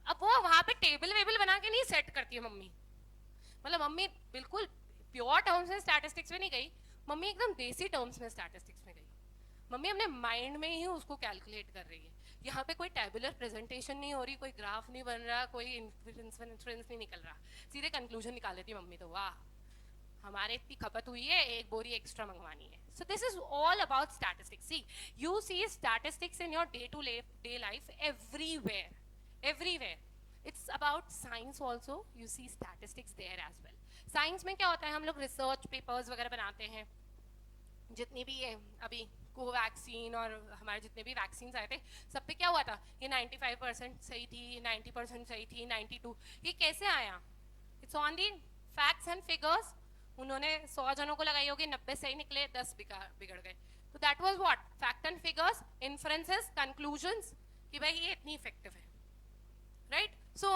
अब वो वहां पे टेबल वेबल बना के नहीं सेट करती है मम्मी, मतलब मम्मी बिल्कुल प्योर टर्म्स में स्टैटिस्टिक्स में नहीं गई, मम्मी एकदम देसी टर्म्स में स्टैटिस्टिक्स में गई। मम्मी अपने माइंड में ही उसको कैलकुलेट कर रही है। यहाँ पे कोई टेबुलर प्रेजेंटेशन नहीं हो रही, कोई ग्राफ नहीं बन रहा, कोई इन्फ्रेंस नहीं निकल रहा, सीधे कंक्लूजन निकाल लेती मम्मी। तो वाह, हमारे इतनी खपत हुई है, एक बोरी एक्स्ट्रा मंगवानी है। So this is all about statistics. See you see statistics in your day to day life everywhere. It's about science also. You see statistics there as well. Science में क्या होता है, हम लोग रिसर्च पेपर्स वगैरह बनाते हैं। जितनी भी है अभी कोवैक्सीन और हमारे जितने भी वैक्सीन आए थे, सब पे क्या हुआ था, ये 95% सही थी, 90% सही थी, 92, ये कैसे आया? It's on the facts and figures. उन्होंने 100 जनों को लगाई होगी, 90 सही निकले, 10 बिगड़ गए। तो that was what, fact and figures, inferences, conclusions कि भाई ये इतनी इफेक्टिव है, राइट? सो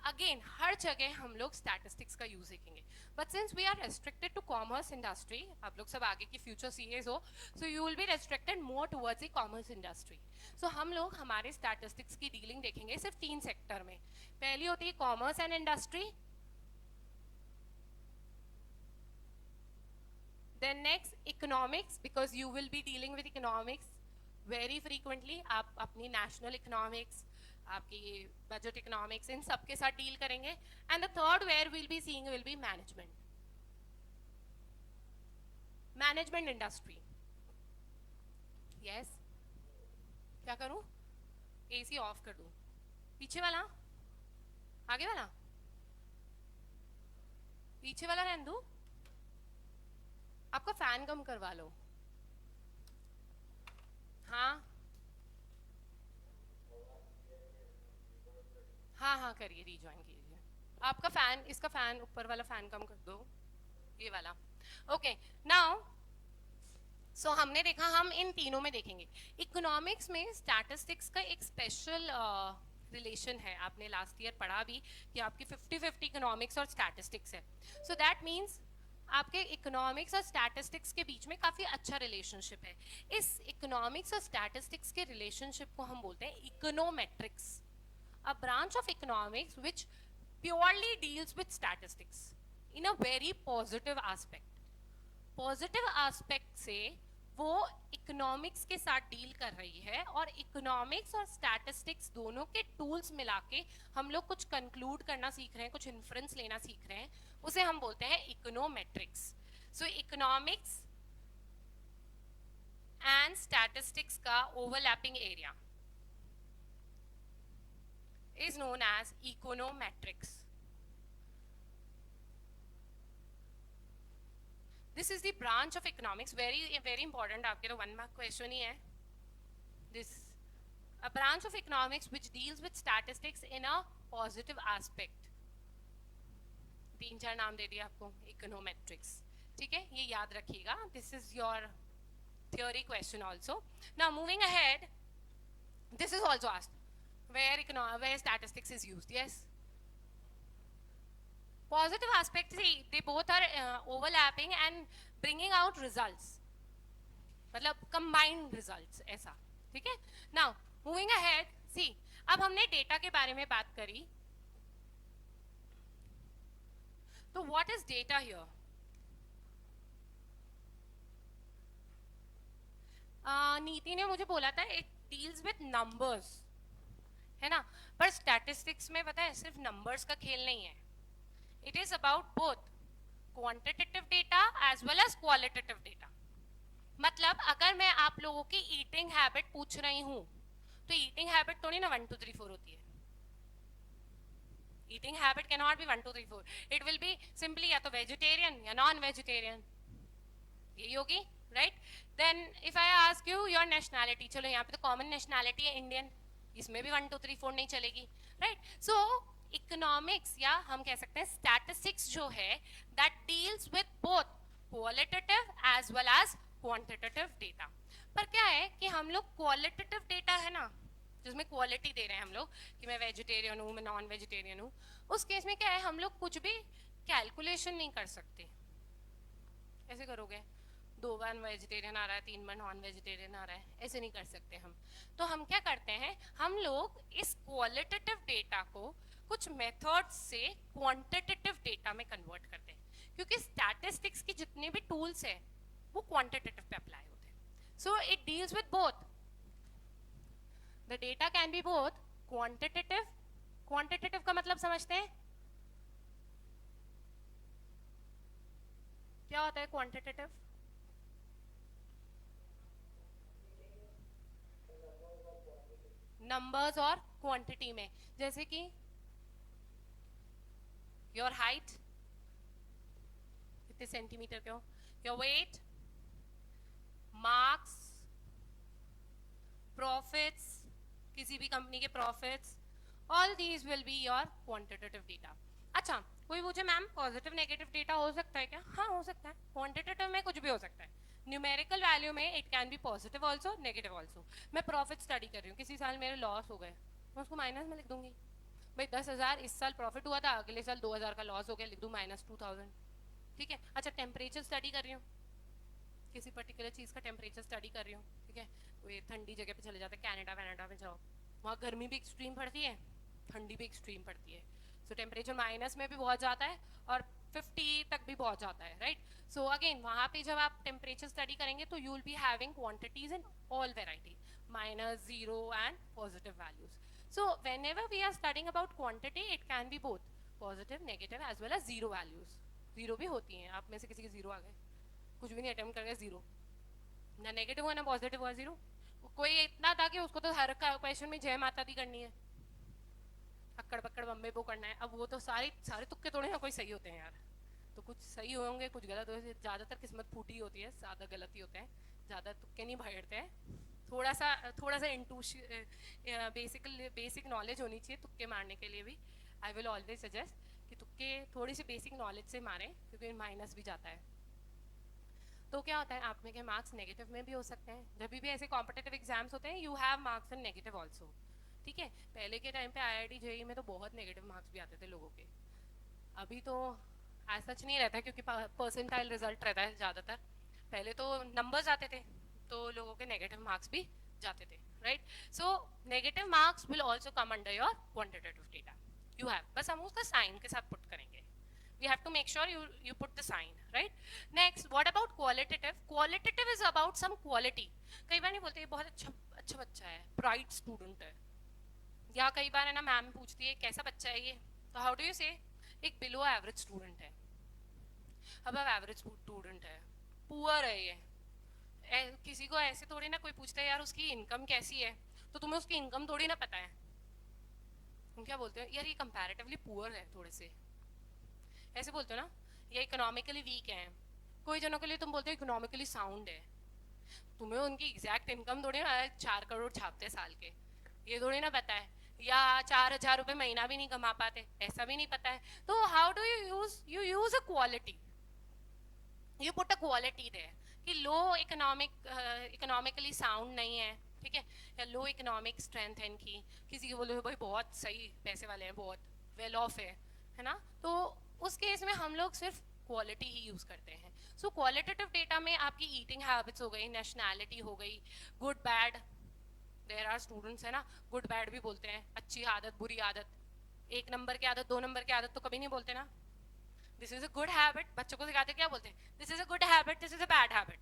अगेन हर जगह हम लोग स्टैटिस्टिक्स का यूज देखेंगे, but since we are restricted to commerce industry, आप लोग सब आगे की फ्यूचर सीएस हो, so you will be restricted more towards the commerce industry. So हम लोग हमारे स्टैटिस्टिक्स की डीलिंग देखेंगे सिर्फ 3 सेक्टर में। पहली होती है commerce and industry, then next economics, because you will be dealing with economics very frequently। आप अपनी national economics, आपकी बजट इकोनॉमिक्स, इन सब के साथ डील करेंगे। And the third where will be seeing will be management industry. Yes, क्या करूं, एसी ऑफ कर दूं? पीछे वाला, आगे वाला, पीछे वाला रहने दूं? आपका फैन कम करवा लो। हाँ हाँ हाँ करिए, रिज्वाइन कीजिए। आपका फैन, इसका फैन, ऊपर वाला फैन कम कर दो, ये वाला। ओके, नाउ सो हमने देखा, हम इन तीनों में देखेंगे। इकोनॉमिक्स में स्टैटिस्टिक्स का एक स्पेशल रिलेशन है, आपने लास्ट ईयर पढ़ा भी कि आपकी 50-50 इकोनॉमिक्स और स्टैटिस्टिक्स है। सो दैट मीन्स आपके इकोनॉमिक्स और स्टैटिस्टिक्स के बीच में काफी अच्छा रिलेशनशिप है। इस इकोनॉमिक्स और स्टैटिस्टिक्स के रिलेशनशिप को हम बोलते हैं econometrics, a branch of economics which purely deals with statistics in a very positive aspect. Positive aspect से वो इकोनॉमिक्स के साथ डील कर रही है, और इकोनॉमिक्स और स्टैटिस्टिक्स दोनों के टूल्स मिला के हम लोग कुछ कंक्लूड करना सीख रहे हैं, कुछ इन्फ्रेंस लेना सीख रहे हैं, उसे हम बोलते हैं econometrics. So economics and statistics का overlapping area is known as econometrics. This is the branch of economics, very important, आपके तो 1 mark question ही है। This a branch of economics which deals with statistics in a positive aspect। 3-4 नाम दे दिए आपको econometrics, ठीक है, ये याद रखिएगा। This is your theory question also. Now moving ahead, this is also asked, where statistics is used. Yes, positive aspect, see they both are overlapping and bringing out results, मतलब combined results ऐसा, ठीक है। Now moving ahead, see अब हमने डेटा के बारे में बात करी, तो व्हाट इज डेटा हियर? नीति ने मुझे बोला था इट डील्स विद नंबर्स, है ना, पर स्टैटिस्टिक्स में पता है सिर्फ नंबर्स का खेल नहीं है, it is about both quantitative data as well as qualitative data. मतलब अगर मैं आप लोगों की ईटिंग हैबिट पूछ रही हूं, तो ईटिंग हैबिट थोड़ी ना 1 2 3 4 होती है। Eating habit can not be 1 2 3 4, it will be simply या तो वेजिटेरियन या नॉन वेजिटेरियन, यही होगी, right? Then if I ask you your nationality, चलो यहाँ पे तो कॉमन नेशनैलिटी है इंडियन, इसमें भी 1 2 3 4 नहीं चलेगी, राइट? सो इकोनॉमिक्स या हम कह सकते हैं स्टैटिस्टिक्स जो है that deals with both qualitative as well as quantitative data. पर क्या है कि हम लोग क्वालिटेटिव डेटा है ना, जिसमें क्वालिटी दे रहे हैं हम लोग कि मैं वेजिटेरियन हूँ, मैं नॉन वेजिटेरियन हूँ, उस केस में क्या है हम लोग कुछ भी कैलकुलेशन नहीं कर सकते। ऐसे करोगे 2 बार वेजिटेरियन आ रहा है, 3 बार नॉन वेजिटेरियन आ रहा है, ऐसे नहीं कर सकते हम। तो हम क्या करते हैं, हम लोग इस क्वालिटेटिव डेटा को कुछ मेथड्स से क्वांटिटेटिव डेटा में कन्वर्ट करते हैं, क्योंकि स्टैटिस्टिक्स की जितने भी टूल्स है वो क्वांटिटेटिव पे अप्लाई होते हैं। So it deals with both, the data can be both quantitative, quantitative का मतलब समझते हैं क्या होता है क्वांटिटेटिव? नंबर्स और क्वांटिटी में, जैसे कि योर हाइट कितने सेंटीमीटर के हो, योर वेट, मार्क्स, प्रॉफिट्स, किसी भी कंपनी के profits, all these will be your quantitative data. अच्छा, कोई पूछे मैम पॉजिटिव नेगेटिव डेटा हो सकता है क्या? हाँ हो सकता है, क्वांटिटेटिव में कुछ भी हो सकता है। न्यूमेरिकल वैल्यू में it can B positive also negative also. मैं प्रॉफिट स्टडी कर रही हूँ, किसी साल मेरे लॉस हो गए, मैं उसको माइनस में लिख दूंगी, भाई 10,000 इस साल प्रॉफिट हुआ था, अगले साल 2,000 का लॉस हो गया, लिख दूँ -2,000, ठीक है। अच्छा, टेम्परेचर स्टडी कर रही हूँ, किसी पर्टिकुलर चीज़ का टेम्परेचर स्टडी कर रही हूँ, ठीक है, कोई ठंडी जगह पे चले जाते हैं, कनाडा वनाडा में जाओ, वहाँ गर्मी भी एक्सट्रीम पड़ती है, ठंडी भी एक्सट्रीम पड़ती है, सो टेम्परेचर माइनस में भी बहुत जाता है और 50 तक भी बहुत जाता है, राइट? सो अगेन वहाँ पे जब आप टेम्परेचर स्टडी करेंगे तो you will be having quantities in all variety, minus, zero and positive values. So whenever we are studying about quantity it can be both positive negative as well as zero values. Zero भी होती हैं, आप में से किसी के जीरो आ गए, कुछ भी नहीं अटेम्प्ट कर गए, जीरो, ना नेगेटिव हुआ ना पॉजिटिव हुआ, जीरो। कोई इतना था कि उसको तो हर क्वेश्चन में जय माता दी करनी है, अक्कड़ पक्कड़ बम्बे वो करना है, अब वो तो सारे तुक्के थोड़े ना कोई सही होते हैं यार, तो कुछ सही होंगे कुछ गलत होंगे, ज़्यादातर किस्मत फूटी होती है, ज़्यादा गलत ही होते हैं, ज़्यादा तुक्के नहीं बैठते हैं। थोड़ा सा बेसिक नॉलेज होनी चाहिए तुक्के मारने के लिए भी। आई विल ऑलवेज सजेस्ट कि तुक्के थोड़ी सी बेसिक नॉलेज से मारें, क्योंकि माइनस भी जाता है। तो क्या होता है, आप में के मार्क्स नेगेटिव में भी हो सकते हैं, जब भी ऐसे कॉम्पिटिटिव एग्जाम्स होते हैं you have marks in negative also, ठीक है। पहले के टाइम पे IIT JEE में तो बहुत नेगेटिव मार्क्स भी आते थे लोगों के, अभी तो आज सच नहीं रहता क्योंकि परसेंटाइल रिजल्ट रहता है ज़्यादातर, पहले तो नंबर्स आते थे तो लोगों के नेगेटिव मार्क्स भी जाते थे, right? So negative marks will also come under your quantitative data, you have, बस हम उसका साइन के साथ पुट करेंगे, we have to make sure you put the sign, right? Next, what about qualitative? Qualitative is about some quality. कई बार नहीं बोलते ये बहुत अच्छा बच्चा है, bright student है, या कई बार है ना मैम पूछती है कैसा बच्चा है ये, तो हाउ डू यू से एक बिलो एवरेज स्टूडेंट है, अब एवरेज स्टूडेंट है, पुअर है ये, किसी को ऐसे थोड़ी ना कोई पूछता है यार उसकी इनकम कैसी है, तो तुम्हें उसकी इनकम थोड़ी ना पता है, तुम क्या बोलते हो यार ये कंपैरेटिवली पुअर है थोड़े से, ऐसे बोलते हो ना, ये इकोनॉमिकली वीक है। कोई जनों के लिए तुम बोलते हो इकोनॉमिकली साउंड है, तुम्हें उनकी एग्जैक्ट इनकम थोड़ी ना 4 करोड़ छापते साल के, ये थोड़ी ना पता है, या 4,000 रुपये महीना भी नहीं कमा पाते, ऐसा भी नहीं पता है। तो how do you use a quality, you put a quality there कि लो इकोनॉमिकली साउंड नहीं है, ठीक है, या लो इकोनॉमिक स्ट्रेंथ है इनकी, किसी के बोले भाई बहुत सही पैसे वाले हैं, बहुत वेल ऑफ है ना, तो उस केस में हम लोग सिर्फ क्वालिटी ही यूज करते हैं। सो क्वालिटेटिव डेटा में आपकी ईटिंग हैबिट्स हो गई, नेशनैलिटी हो गई, good bad, there are students है ना, गुड बैड भी बोलते हैं, अच्छी आदत बुरी आदत, 1 नंबर की आदत 2 नंबर की आदत तो कभी नहीं बोलते ना. This is a good habit, बच्चों को सिखाते क्या बोलते हैं, this is a good habit, this is a bad habit.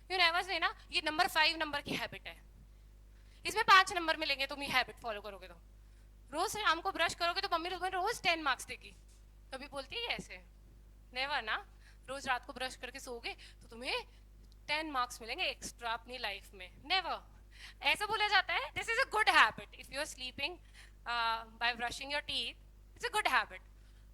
You never से ना ये नंबर 5 नंबर की हैबिट है, इसमें 5 नंबर मिलेंगे तुम ये हैबिट फॉलो करोगे तो. रोज शाम को ब्रश करोगे तो मम्मी तुम्हें रोज 10 मार्क्स देगी, कभी बोलती है ऐसे? नेवर ना. रोज रात को ब्रश करके सोओगे तो तुम्हें 10 मार्क्स मिलेंगे एक्स्ट्रा अपनी लाइफ में. नेवर. ऐसा बोला जाता है this is a good habit, if you are sleeping by brushing your teeth, it's a good habit.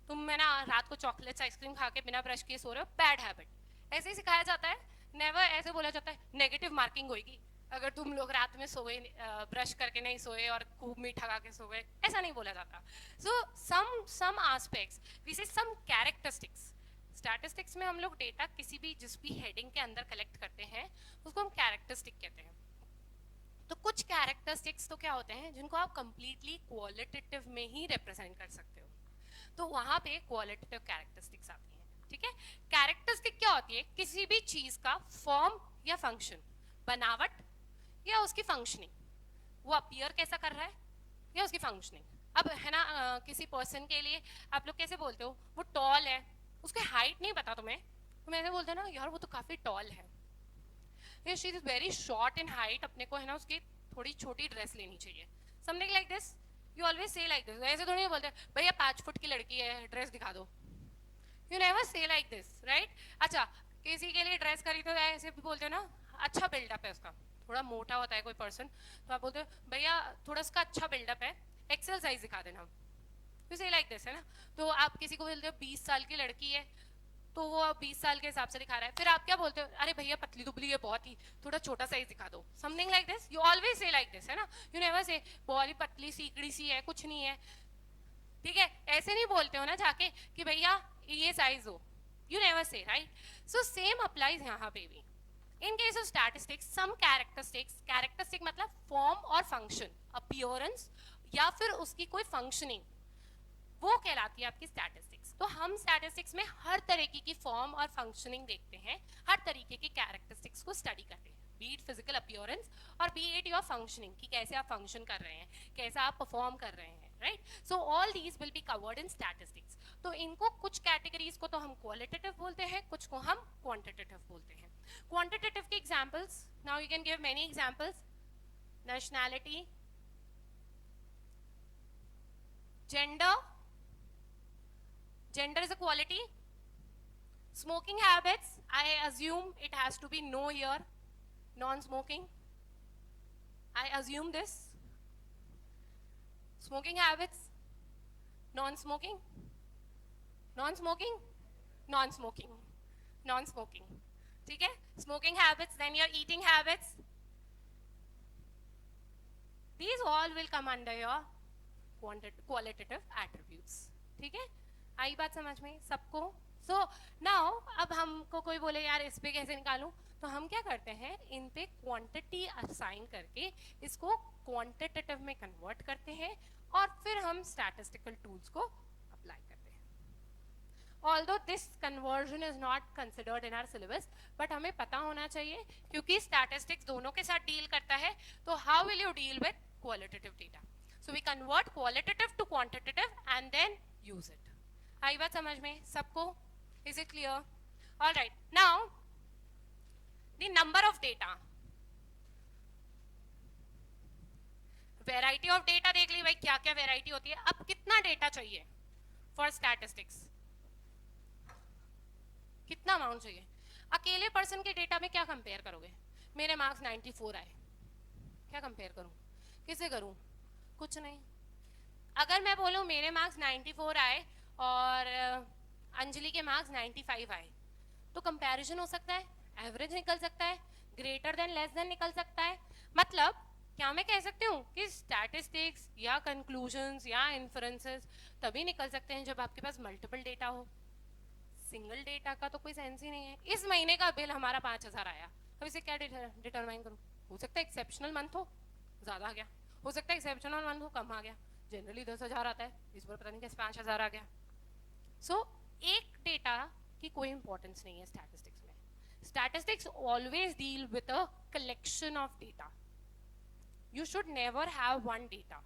तुम है ना रात को चॉकलेट्स आइसक्रीम खा के बिना ब्रश किए सो रहे हो, बैड हैबिट. ऐसे ही सिखाया जाता है. नेवर ऐसे बोला जाता है नेगेटिव मार्किंग होगी अगर तुम लोग रात में सोए, ब्रश करके नहीं सोए और खूब मीठा खा के सो गए, ऐसा नहीं बोला जाता. सो सम एस्पेक्ट्स वी से सम कैरेक्टरिस्टिक्स. स्टैटिस्टिक्स में हम लोग डेटा किसी भी जिस भी हेडिंग के अंदर कलेक्ट करते हैं उसको हम कैरेक्टरिस्टिक कहते हैं. तो कुछ कैरेक्टरिस्टिक्स तो क्या होते हैं जिनको आप कंप्लीटली क्वालिटेटिव में ही रिप्रेजेंट कर सकते हो, तो वहां पे क्वालिटेटिव कैरेक्टरिस्टिक्स आती हैं. ठीक है. कैरेक्टरिस्टिक क्या होती है, किसी भी चीज का फॉर्म या फंक्शन, बनावट या उसकी फंक्शनिंग, वो अपीयर कैसा कर रहा है या उसकी फंक्शनिंग. अब है ना किसी पर्सन के लिए आप लोग कैसे बोलते हो, वो टॉल है, उसकी हाइट नहीं पता तुम्हें, तुम ऐसे बोलते हो ना यार वो तो काफी टॉल है, या she is very short in height, अपने को है ना उसकी थोड़ी छोटी ड्रेस लेनी चाहिए, something like this. You always say like this. ऐसे थोड़ी बोलते भैया 5 फुट की लड़की है ड्रेस दिखा दो. यू नेवर से लाइक दिस, राइट. अच्छा, किसी के लिए ड्रेस खरीदो तो ऐसे भी बोलते हो ना, अच्छा बिल्डअप है उसका, थोड़ा मोटा होता है कोई पर्सन तो आप बोलते हो भैया थोड़ा उसका अच्छा बिल्डअप है, एक्सेल साइज दिखा देना. यू से लाइक दिस है ना. तो आप किसी को बोलते हो 20 साल की लड़की है तो वो 20 साल के हिसाब से दिखा रहा है, फिर आप क्या बोलते हो, अरे भैया पतली दुबली है बहुत ही, थोड़ा छोटा साइज दिखा दो, something like this. You always say like this है ना. यू नेवर से बहुत ही पतली सीकड़ी सी है कुछ नहीं है. ठीक है, ऐसे नहीं बोलते हो ना जाके कि भैया ये साइज हो. You never say, right. So same applies यहाँ पे भी. In case of statistics some characteristics, characteristic मतलब फॉर्म और फंक्शन, अपीयरेंस या फिर उसकी कोई फंक्शनिंग, वो कहलाती है आपकी स्टैटिस्टिक्स. तो हम स्टैटिस्टिक्स में हर तरीके की फॉर्म और फंक्शनिंग देखते हैं, हर तरीके की कैरेक्टरिस्टिक्स को स्टडी करते हैं, बी इट फिजिकल अपीयरेंस और बी इट योर फंक्शनिंग, कि कैसे आप फंक्शन कर रहे हैं, कैसे आप परफॉर्म कर रहे हैं, right. So all these will be covered in statistics. तो इनको कुछ कैटेगरीज को तो हम क्वालिटेटिव बोलते हैं, कुछ को हम क्वांटिटेटिव बोलते हैं. क्वांटिटेटिव के examples, now you can give many examples. Nationality, gender, gender is a quality. Smoking habits, I assume it has to be no here. Non-smoking, I assume this. Smoking habits, non-smoking, non-smoking, non-smoking, non-smoking. ठीक है. Smoking habits, then your eating habits, these all will come under your qualitative attributes. ठीक है, आई बात समझ में सबको. सो नाउ अब हमको कोई बोले यार इस पे कैसे निकालूं, तो हम क्या करते हैं, इन पे क्वांटिटी असाइन करके इसको क्वांटिटेटिव में कन्वर्ट करते हैं और फिर हम स्टैटिस्टिकल टूल्स को अप्लाई करते हैं. Although this conversion is not considered in our syllabus, but हमें पता होना चाहिए क्योंकि स्टैटिस्टिक्स दोनों के साथ डील करता है. तो how will you deal with qualitative data. So we convert qualitative to quantitative and then use it. आई बात समझ में सबको, is it clear? All right. Now the number of data, variety of data देख ली भाई, क्या क्या वेराइटी होती है. अब कितना डेटा चाहिए फॉर स्टैटिस्टिक्स, कितना अमाउंट चाहिए. अकेले पर्सन के डेटा में क्या कंपेयर करोगे, मेरे मार्क्स 94 आए, क्या कंपेयर करूं, किसे करूं, कुछ नहीं. अगर मैं बोलूं मेरे मार्क्स 94 आए और अंजलि के मार्क्स 95 आए, तो कंपैरिजन हो सकता है, एवरेज निकल सकता है, ग्रेटर देन लेस देन निकल सकता है. मतलब क्या मैं कह सकती हूँ कि स्टैटिस्टिक्स या कंक्लूजन्स या इन्फरेंसेस तभी निकल सकते हैं जब आपके पास मल्टीपल डेटा हो. सिंगल डेटा का तो कोई सेंस ही नहीं है. इस महीने का बिल हमारा 5,000 आया, अब इसे क्या डिटरमाइन करूँ. हो सकता है एक्सेप्शनल मंथ हो ज्यादा आ गया, हो सकता है एक्सेप्शनल मंथ हो कम आ गया. जनरली 10,000 आता है, इस बार पता नहीं कैसे 5,000 आ गया. सो एक डेटा की कोई इंपॉर्टेंस नहीं है स्टैटिस्टिक्स में. Statistics always deal with a collection of data. You should never have one data.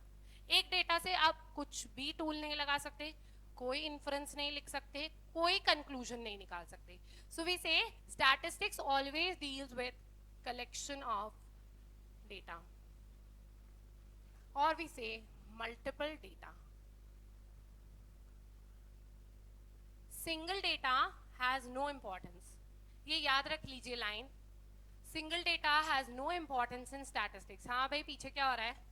एक डेटा से आप कुछ भी टूल नहीं लगा सकते, कोई इन्फ्रेंस नहीं लिख सकते, कोई कंक्लूजन नहीं निकाल सकते. सो वी से statistics always deals with collection of data, or we say multiple data. Single data has no importance. ये याद रख लीजिए line. Single data has no importance in statistics. हाँ भाई पीछे क्या हो रहा है?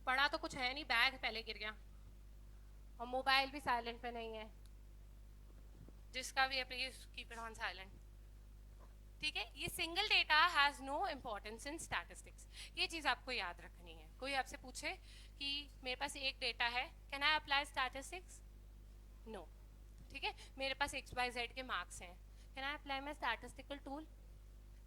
पढ़ा तो कुछ है नहीं, बैग पहले गिर गया और मोबाइल भी साइलेंट पे नहीं है. जिसका भी है please keep it on silent. ठीक है, ये single data has no importance in statistics. ये चीज आपको याद रखनी है. कोई आपसे पूछे कि मेरे पास एक डेटा है, can I apply statistics? No. ठीक है, मेरे पास एक्स वाई जेड के मार्क्स हैं, can I apply my statistical tool?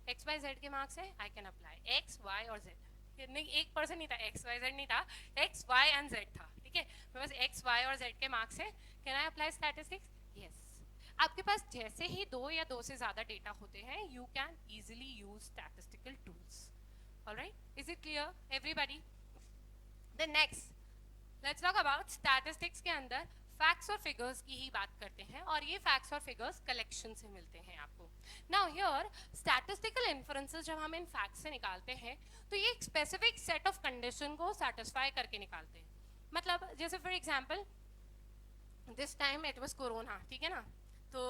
X Y Z के मार्क्स है, I can apply X Y और जेड. नहीं, एक पर्सन नहीं था, एक्स वाई जेड नहीं था, एक्स वाई एंड जेड था. ठीक है, मेरे पास एक्स वाई और जेड के मार्क्स है, can I apply statistics? Yes. आपके पास जैसे ही दो या दो से ज्यादा डेटा होते हैं, you can easily use statistical tools. Alright, is it clear everybody? The next, let's talk about statistics के अंदर फैक्ट्स और फिगर्स की ही बात करते हैं, और ये फैक्ट्स और फिगर्स कलेक्शन से मिलते हैं आपको. नाउ हियर स्टैटिस्टिकल इन्फरेंसेस जब हम इन फैक्ट्स से निकालते हैं, तो ये एक स्पेसिफिक सेट ऑफ कंडीशन को सेटिस्फाई करके निकालते हैं. मतलब जैसे for example this time it was corona. ठीक है ना, तो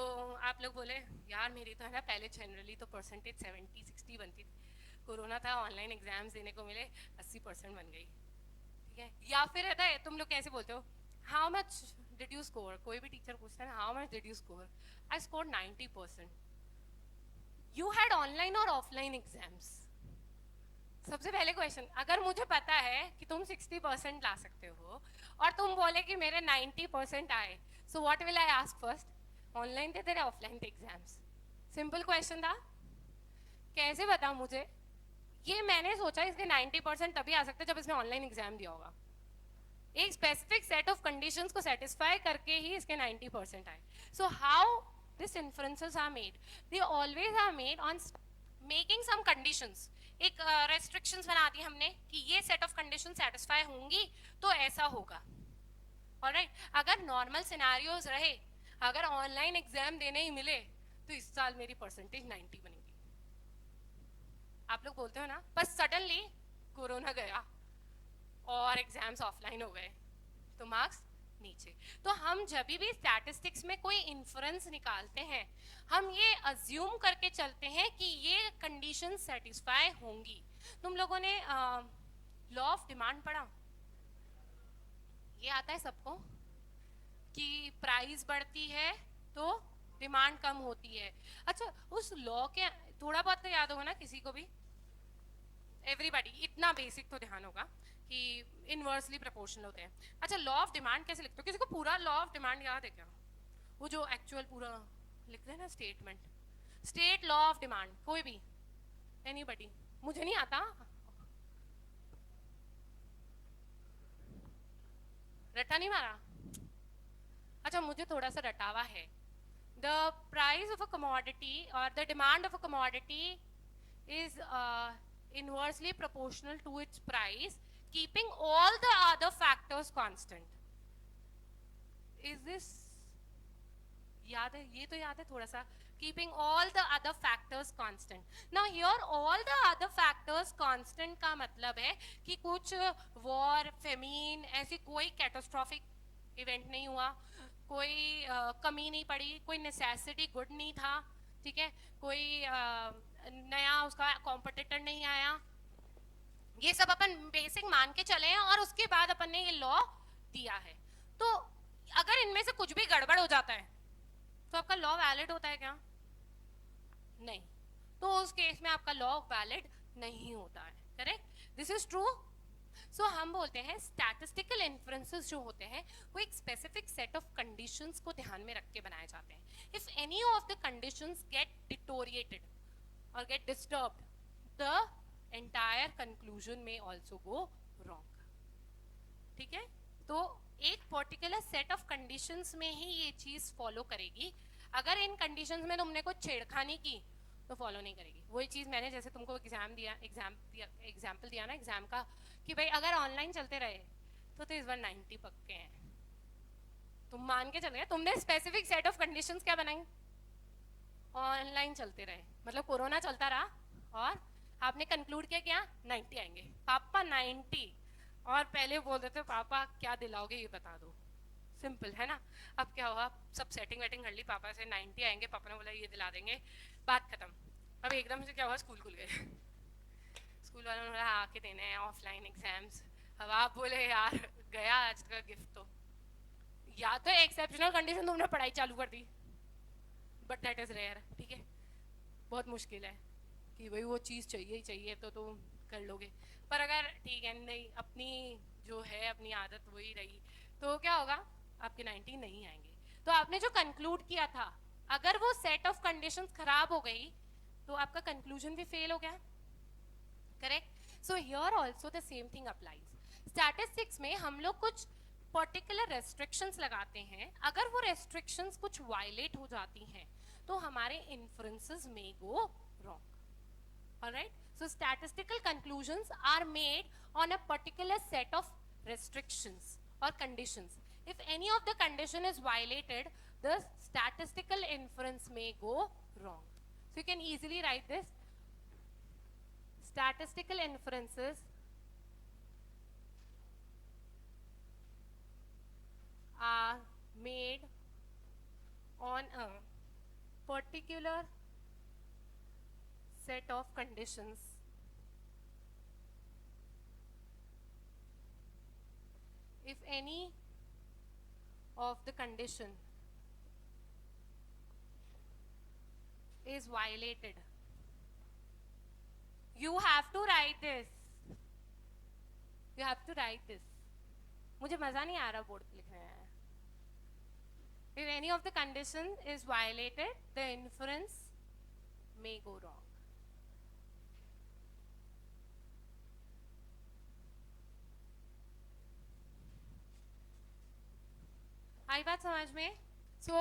आप लोग बोले यार मेरी तो है ना पहले जनरली तो परसेंटेज 70-60 बनती थी, कोरोना था ऑनलाइन एग्जाम्स देने को मिले 80% बन गई. ठीक है, या फिर रहता है तुम लोग कैसे बोलते हो, how much did you score? कोई भी टीचर पूछता है ना how much did you score? I score 90%. You had online और ऑफलाइन एग्जाम्स? सबसे पहले क्वेश्चन, अगर मुझे पता है कि तुम 60% ला सकते हो और तुम बोले कि मेरे 90% आए, so what will I ask first? Online थे तेरे ऑफलाइन थे एग्जाम्स? सिंपल क्वेश्चन था. कैसे बताऊं मुझे? ये मैंने सोचा इसके 90% तभी आ सकते जब इसने ऑनलाइन एग्जाम दिया होगा. एक स्पेसिफिक सेट ऑफ कंडीशंस को सेटिस्फाई करके ही इसके 90% आए. So how this inferences are made? They always are made on making some conditions. एक रेस्ट्रिक्शंस बना दी हमने कि ये सेट ऑफ कंडीशन सेटिस्फाई होंगी तो ऐसा होगा. ऑलराइट, अगर नॉर्मल सिनेरियोज रहे, अगर ऑनलाइन एग्जाम देने ही मिले, तो इस साल मेरी परसेंटेज 90 बनेगी. आप लोग बोलते हो ना, पर सडनली कोरोना गया और एग्जाम्स ऑफलाइन हो गए तो मार्क्स नीचे. तो हम जब भी स्टैटिस्टिक्स में कोई इन्फ्रेंस निकालते हैं, हम ये अज्यूम करके चलते हैं कि ये कंडीशन सेटिस्फाई होंगी. तुम लोगों ने लॉ ऑफ डिमांड पढ़ा? ये आता है सबको कि प्राइस बढ़ती है तो डिमांड कम होती है. अच्छा, उस लॉ के थोड़ा बहुत तो याद होगा ना किसी को भी? एवरीबॉडी, इतना बेसिक तो ध्यान होगा कि इनवर्सली प्रोपोर्शनल होते हैं. अच्छा, लॉ ऑफ डिमांड कैसे लिखते हो? किसी को पूरा लॉ ऑफ डिमांड याद है क्या? वो जो एक्चुअल पूरा लिखते हैं ना statement, state law of demand. कोई भी? एनीबॉडी? मुझे नहीं आता. रटा नहीं मारा? अच्छा, मुझे थोड़ा सा रटावा है. The price of a commodity और the demand of a commodity is inversely proportional to its price, keeping all the other factors constant. Is this याद है? ये तो याद है थोड़ा सा. Keeping all the other factors constant. Now here all the other factors constant का मतलब है कि कुछ war, famine, ऐसी कोई catastrophic event नहीं हुआ, कोई कमी नहीं पड़ी, कोई necessity good नहीं था. ठीक है, कोई नया उसका कॉम्पिटिटर नहीं आया. ये सब अपन बेसिक मान के चले हैं और उसके बाद अपन ने ये लॉ दिया है. तो अगर इनमें से कुछ भी गड़बड़ हो जाता है तो आपका लॉ वैलिड होता है क्या? नहीं. तो उस केस में आपका लॉ वैलिड नहीं होता है. Correct? This is true. So हम बोलते हैं स्टैटिस्टिकल इन्फ्रेंसेस जो होते हैं वो एक स्पेसिफिक सेट ऑफ कंडीशंस को ध्यान में रख के बनाए जाते हैं. If any of the conditions get deteriorated or get disturbed, the entire conclusion may also go wrong. ठीक है, तो एक पर्टिकुलर सेट ऑफ कंडीशंस में ही ये चीज फॉलो करेगी. अगर इन कंडीशंस में तुमने कुछ छेड़खानी की तो फॉलो नहीं करेगी। वही चीज़ मैंने जैसे तुमको एग्जाम्पल दिया ना एग्जाम का, कि भाई अगर ऑनलाइन चलते रहे तो इस बार 90 पक्के हैं। तुम मान के चल गए, तुमने स्पेसिफिक सेट ऑफ कंडीशंस क्या बनाई, ऑनलाइन चलते रहे मतलब कोरोना चलता रहा और आपने कंक्लूड किया क्या 90 आएंगे पापा 90, और पहले बोल देते पापा क्या दिलाओगे ये बता दो, सिंपल है ना। अब क्या हुआ, सब सेटिंग वेटिंग कर ली, पापा से 90 आएंगे, पापा ने बोला ये दिला देंगे, बात खत्म। अब एकदम से क्या हुआ, स्कूल खुल गए। स्कूल वालों ने बोला आके देने हैं ऑफलाइन एग्जाम्स। अब आप बोले यार गया आज का गिफ्ट। तो या तो एक्सेप्शनल कंडीशन तुमने पढ़ाई चालू कर दी, बट दैट इज रेयर, ठीक है, बहुत मुश्किल है कि भाई वो चीज़ चाहिए ही चाहिए तो तुम कर लोगे। पर अगर ठीक है नहीं, अपनी जो है अपनी आदत वही रही, तो क्या होगा, आपके 90 नहीं आएंगे। तो आपने जो कंक्लूड किया था, अगर वो सेट ऑफ कंडीशंस खराब हो गई तो आपका कंक्लूजन भी फेल हो गया, correct. So here also the same thing applies. Statistics में हम लोग कुछ पर्टिकुलर रेस्ट्रिक्शंस लगाते हैं, अगर वो रेस्ट्रिक्शंस कुछ वायलेट हो जाती हैं तो हमारे इन्फ्रेंसेस में go wrong. Alright, so statistical conclusions are made on a particular set of restrictions or conditions. If any of the condition is violated, the statistical inference may go wrong. So you can easily write this. Statistical inferences are made on a particular set of conditions. If any of the condition is violated, you have to write this. You have to write this. मुझे मजा नहीं आ रहा बोर्ड पे लिखने में। If any of the condition is violated, the inference may go wrong. आई बात समझ में? सो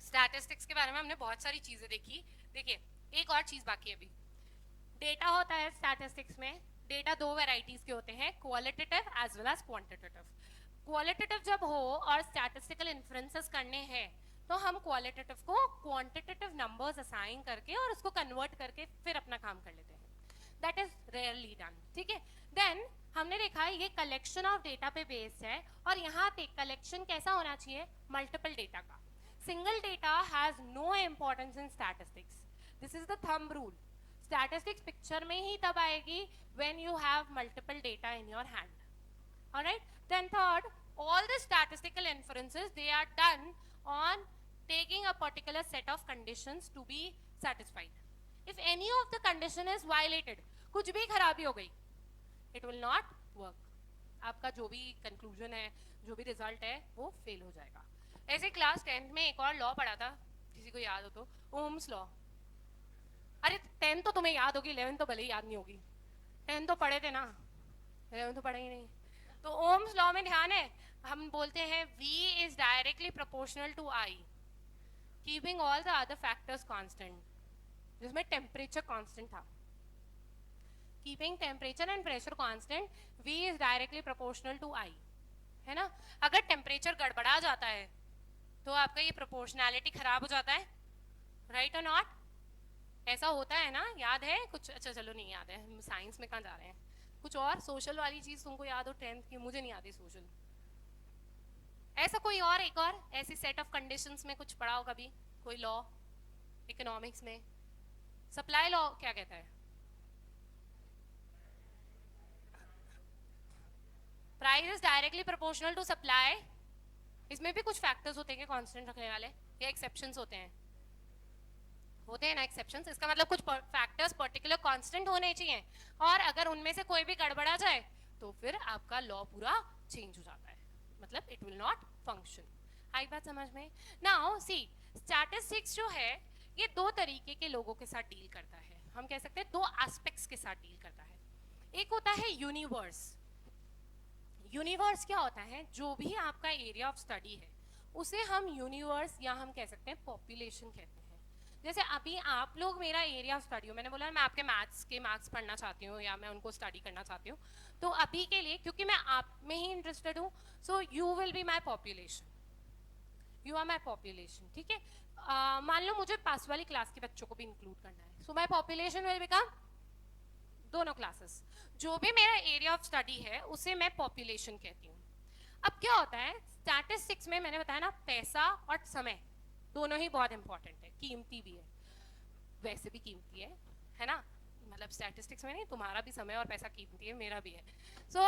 स्टैटिस्टिक्स के बारे में हमने बहुत सारी चीजें देखी। देखिए एक और चीज बाकी है अभी, डेटा होता है स्टैटिस्टिक्स में। डेटा दो वैरायटीज के होते हैं, qualitative as well as quantitative. Qualitative जब हो और स्टैटिस्टिकल इन्फ्रेंसेस करने हैं तो हम क्वालिटेटिव को क्वांटिटेटिव नंबर्स असाइन करके और उसको कन्वर्ट करके फिर अपना काम कर लेते हैं। दैट इज रेयरली डन, ठीक है। देन हमने देखा ये कलेक्शन ऑफ डेटा पे बेस्ड है, और यहाँ पे कलेक्शन कैसा होना चाहिए, मल्टीपल डेटा का। Single data has no importance in statistics, this is the thumb rule. Statistics picture में ही तब आएगी when you have multiple data in your hand. Alright, then third, all the statistical inferences they are done on taking a particular set of conditions to be satisfied. If any of the condition is violated, कुछ भी खराबी हो गई, it will not work. आपका जो भी कंक्लूजन है, जो भी रिजल्ट है, वो फेल हो जाएगा। ऐसे क्लास 10th में एक और लॉ पढ़ा था, किसी को याद हो तो, ओम्स लॉ। अरे 10 तो तुम्हें याद होगी, 11 तो भले ही याद नहीं होगी। 10 तो पढ़े थे ना, 11 तो पढ़े ही नहीं। तो ओम्स लॉ में ध्यान है, हम बोलते हैं V is directly proportional to I, keeping all the other factors constant, जिसमें टेम्परेचर कांस्टेंट था। Keeping temperature and pressure constant, V is directly proportional to I, है ना। अगर टेम्परेचर गड़बड़ा जाता है तो आपका ये प्रोपोर्शनैलिटी खराब हो जाता है, राइट और नॉट? ऐसा होता है ना, याद है कुछ? अच्छा चलो नहीं याद है, हम साइंस में कहाँ जा रहे हैं। कुछ और सोशल वाली चीज तुमको याद हो 10th की? मुझे नहीं याद है सोशल। ऐसा कोई और एक और ऐसी सेट ऑफ कंडीशंस में कुछ पढ़ा हो कभी, कोई लॉ इकोनॉमिक्स में? सप्लाई लॉ क्या कहता है? Price is directly proportional to supply. इसमें भी कुछ फैक्टर्स होते हैं कांस्टेंट रखने वाले, या एक्सेप्शंस होते हैं? होते हैं ना एक्सेप्शंस। इसका मतलब कुछ फैक्टर्स पर्टिकुलर कांस्टेंट होने चाहिए, और अगर उनमें से कोई भी गड़बड़ा जाए तो फिर आपका लॉ पूरा चेंज हो जाता है, मतलब इट विल नॉट फंक्शन। आई बात समझ में? नाउ सी, स्टैटिस्टिक्स जो है ये दो तरीके के लोगों के साथ डील करता है, हम कह सकते हैं दो एस्पेक्ट्स के साथ डील करता है। एक होता है यूनिवर्स। यूनिवर्स क्या होता है? जो भी आपका एरिया ऑफ स्टडी है उसे हम यूनिवर्स या हम कह सकते हैं पॉपुलेशन कहते हैं। जैसे अभी आप लोग मेरा एरिया ऑफ स्टडी हो, मैंने बोला मैं आपके मैथ्स के मार्क्स पढ़ना चाहती हूँ या मैं उनको स्टडी करना चाहती हूँ, तो अभी के लिए क्योंकि मैं आप में ही इंटरेस्टेड हूँ, so you will be my population, you are my population, ठीक है। मान लो मुझे पास वाली क्लास के बच्चों को भी इंक्लूड करना है, सो माई पॉपुलेशन विल बिकम दोनों क्लासेस। जो भी मेरा एरिया ऑफ स्टडी है उसे मैं पॉपुलेशन कहती हूँ। अब क्या होता है स्टैटिस्टिक्स में, मैंने बताया ना पैसा और समय दोनों ही बहुत इंपॉर्टेंट है, कीमती भी है, वैसे भी कीमती है ना, मतलब स्टैटिस्टिक्स में नहीं, तुम्हारा भी समय और पैसा कीमती है, मेरा भी है। सो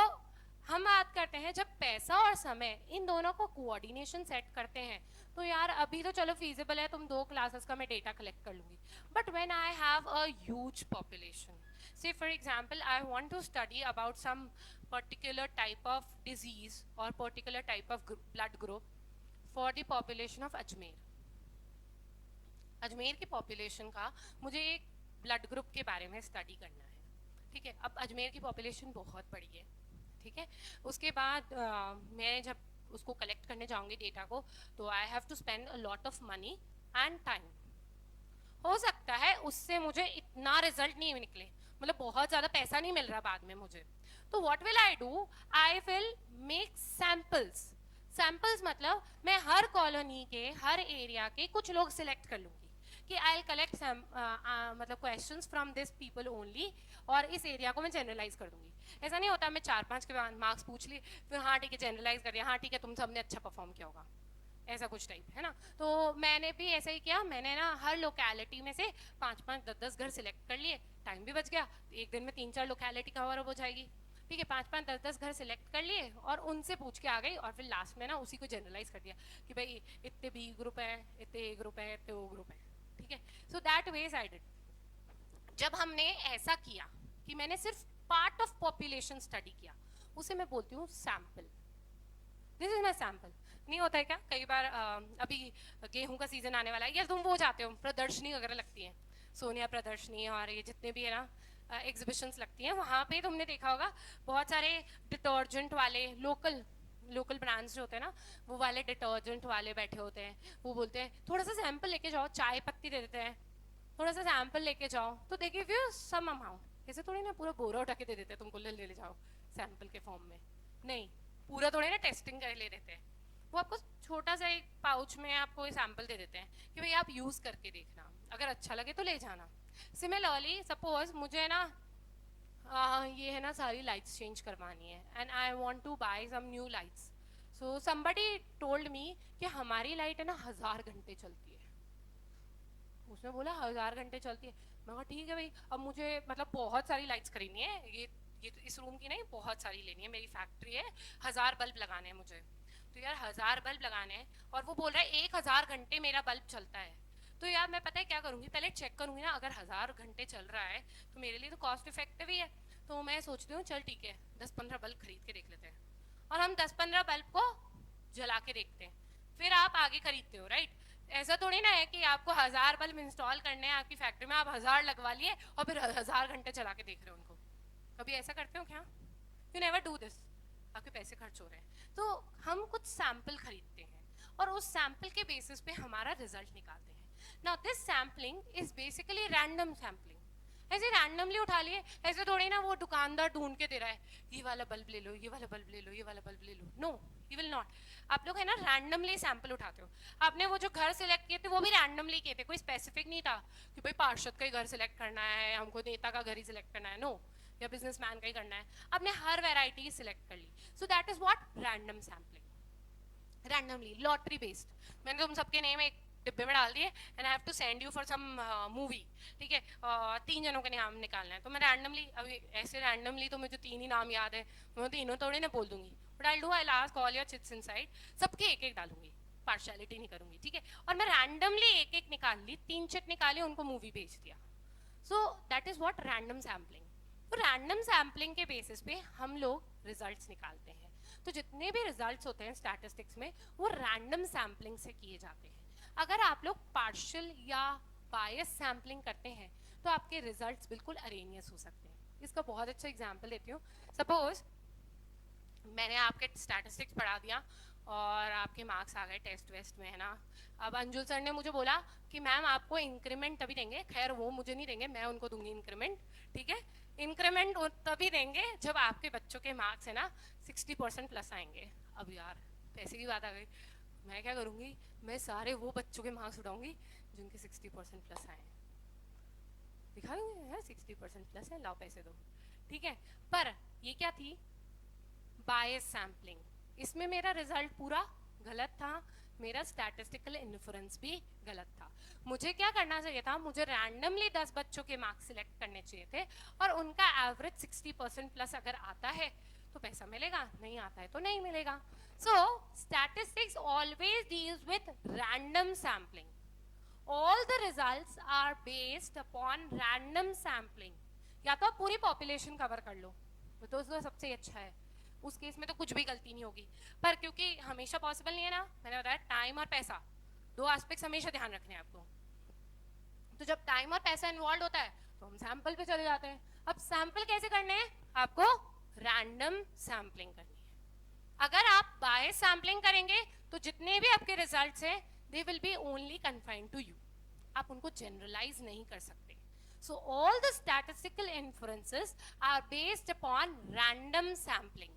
हम बात करते हैं जब पैसा और समय इन दोनों को कोऑर्डिनेशन सेट करते हैं, तो यार अभी तो चलो फीजिबल है, तुम 2 क्लासेस का मैं डेटा कलेक्ट कर लूंगी, but when I have a huge population, say for example I want to study about some particular type of disease or particular type of blood group for the population of Ajmer, Ajmer की पॉपुलेशन का मुझे एक ब्लड ग्रुप के बारे में स्टडी करना है, ठीक है। अब अजमेर की पॉपुलेशन बहुत बड़ी है, ठीक है। उसके बाद मैं जब उसको कलेक्ट करने जाऊंगी डेटा को, तो I have to spend a lot of money and time. हो सकता है उससे मुझे इतना रिजल्ट नहीं निकले, मतलब बहुत ज़्यादा पैसा नहीं मिल रहा बाद में मुझे, तो what will I do, I will make samples. Samples मतलब मैं हर कॉलोनी के हर एरिया के कुछ लोग सिलेक्ट कर लूँगी कि आई कलेक्ट मतलब questions from this people only, और इस एरिया को मैं जनरलाइज कर दूंगी। ऐसा नहीं होता मैं 4-5 के बाद मार्क्स पूछ लिए फिर हाँ ठीक है जनरलाइज कर दिया, हाँ ठीक है तुम सबने अच्छा परफॉर्म किया होगा, ऐसा कुछ टाइप है ना। तो मैंने भी ऐसा ही किया, मैंने ना हर लोकेलिटी में से 5-5, 10-10 घर सिलेक्ट कर लिए, टाइम भी बच गया, एक दिन में 3-4 लोकेलिटी कवर हो जाएगी, ठीक है। 5-5, 10-10 घर सिलेक्ट कर लिए और उनसे पूछ के आ गई, और फिर लास्ट में ना उसी को जनरलाइज कर दिया कि भाई इतने बी ग्रुप है, इतने ए ग्रुप है, इतने ओ ग्रुप है, ठीक है। सो दैट वेज आई डिड। जब हमने ऐसा किया कि मैंने सिर्फ पार्ट ऑफ पॉपुलेशन स्टडी किया, उसे मैं बोलती हूँ sample, this is my sample. नहीं होता है क्या कई बार, अभी गेहूं का सीजन आने वाला है, या तुम वो जाते हो प्रदर्शनी वगैरह लगती है, सोनिया प्रदर्शनी और ये जितने भी है ना एग्जिबिशंस लगती हैं, वहाँ पे तुमने देखा होगा बहुत सारे डिटर्जेंट वाले लोकल ब्रांड्स जो होते हैं ना, वो वाले डिटर्जेंट वाले बैठे होते हैं, वो बोलते हैं थोड़ा सा सैंपल लेके जाओ, चाय पत्ती दे देते हैं, थोड़ा सा सैंपल लेके जाओ, तो they give you some amount. ऐसे थोड़ी ना पूरा बोरा उठा के दे देते हैं तुमको, ले जाओ सैंपल के फॉर्म में, नहीं, पूरा थोड़े ना टेस्टिंग कर ले देते हैं, वो आपको छोटा सा एक पाउच में आपको ये सैंपल दे देते हैं कि भाई आप यूज़ करके देखना, अगर अच्छा लगे तो ले जाना। सिमिलरली सपोज मुझे ना ये है ना सारी लाइट्स चेंज करवानी है, and I want to buy some new lights, so somebody told me कि हमारी लाइट है ना 1000 घंटे चलती है। उसने बोला 1000 घंटे चलती है, मैं कहा ठीक है भाई, अब मुझे मतलब बहुत सारी लाइट्स खरीदनी है, ये तो इस रूम की नहीं बहुत सारी लेनी है, मेरी फैक्ट्री है, 1000 बल्ब लगाने हैं मुझे, तो यार 1000 बल्ब लगाने हैं, और वो बोल रहा है 1000 घंटे मेरा बल्ब चलता है, तो यार मैं पता है क्या करूँगी, पहले चेक करूँगी ना, अगर 1000 घंटे चल रहा है तो मेरे लिए तो कॉस्ट इफेक्टिव ही है, तो मैं सोचती हूँ चल ठीक है 10-15 बल्ब खरीद के देख लेते हैं, और हम 10-15 बल्ब को जला के देखते हैं, फिर आप आगे खरीदते हो, राइट। ऐसा थोड़ी ना है कि आपको 1000 बल्ब इंस्टॉल करने हैं आपकी फैक्ट्री में, आप 1000 लगवा लिए और फिर 1000 घंटे चला के देख रहे हो उनको। कभी ऐसा करते हो क्या? यू नेवर डू दिस, आपके पैसे खर्च हो रहे हैं। तो हम कुछ सैंपल खरीदते हैं और उस सैंपल के बेसिस पे हमारा रिजल्ट निकालते हैं। Now this sampling is basically random sampling, ऐसे रैंडमली उठा लिए, ऐसे थोड़ी ना वो दुकानदार ढूंढ के दे रहा है ये वाला बल्ब ले लो, ये वाला बल्ब ले लो, ये वाला बल्ब ले लो, नो यू विल नॉट। आप लोग है ना रैंडमली सैंपल उठाते हो। आपने वो जो घर सिलेक्ट किए थे वो भी रैंडमली किए थे, कोई स्पेसिफिक नहीं था कि भाई पार्षद का ही घर सिलेक्ट करना है, हमको नेता का घर ही सिलेक्ट करना है, नो, या बिजनेसमैन का ही करना है, आपने हर वेराइटी सिलेक्ट कर ली। So that is what random sampling, randomly lottery based. मैंने तुम सबके नेम एक डिब्बे में डाल दिए and I have to send you for some movie, ठीक है, 3 जनों के नाम निकालना है, तो मैं रैंडमली, अभी ऐसे रैंडमली तो मुझे 3 ही नाम याद है, मैं तीनों थोड़ी ना बोल दूंगी, but I do, I ask all your chits inside, सबके एक एक डालूंगी, पार्शियलिटी नहीं करूंगी, ठीक है। और मैं रैंडमली एक एक निकाल ली, 3 चिट निकाली, उनको मूवी भेज दिया। सो that is what random sampling. तो रैंडम सैम्पलिंग के बेसिस पे हम लोग रिजल्ट्स निकालते हैं। तो जितने भी रिजल्ट्स होते हैं स्टैटिस्टिक्स में वो रैंडम सैम्पलिंग से किए जाते हैं। अगर आप लोग पार्शियल या बायस सैम्पलिंग करते हैं तो आपके रिजल्ट्स बिल्कुल अरेनियस हो सकते हैं। इसका बहुत अच्छा एग्जांपल देती हूँ। सपोज मैंने आपके स्टैटिस्टिक्स पढ़ा दिया और आपके मार्क्स आ गए टेस्ट वेस्ट में, है ना। अब अंजुल सर ने मुझे बोला कि मैम आपको इंक्रीमेंट तभी देंगे, खैर वो मुझे नहीं देंगे, मैं उनको दूंगी इंक्रीमेंट, ठीक है। इंक्रीमेंट तभी देंगे जब आपके बच्चों के मार्क्स है ना 60% प्लस आएंगे। अब यार पैसे की बात आ गई, मैं क्या करूँगी, मैं सारे वो बच्चों के मार्क्स उठाऊंगी जिनके 60% प्लस आए, दिखा दूंगी है 60% प्लस है, लाओ पैसे दो, ठीक है। पर ये क्या थी, बायस सैम्पलिंग, इसमें मेरा रिजल्ट पूरा गलत था, मेरा स्टैटिस्टिकल इन्फ्रेंस भी गलत था। मुझे क्या करना चाहिए था, मुझे रैंडमली 10 बच्चों के मार्क्स सिलेक्ट करने चाहिए थे और उनका एवरेज 60% प्लस अगर आता है तो पैसा मिलेगा, नहीं आता है तो नहीं मिलेगा। So statistics always deals with random sampling, all the results are based upon random sampling। या तो आप पूरी पॉपुलेशन कवर कर लो तो सबसे अच्छा है, उस केस में तो कुछ भी गलती नहीं होगी। पर क्योंकि हमेशा पॉसिबल नहीं है ना, मैंने बताया टाइम और पैसा दो एस्पेक्ट्स हमेशा ध्यान रखने हैं आपको। तो जब टाइम और पैसा इन्वॉल्व होता है तो हम सैंपल पे चले जाते हैं। अब सैंपल कैसे करने हैं, आपको रैंडम सैम्पलिंग करनी है। अगर आप बायस सैम्पलिंग करेंगे तो जितने भी आपके रिजल्ट्स हैं they will be only confined to you, आप उनको जनरलाइज नहीं कर सकते। So all the statistical inferences are based upon random sampling.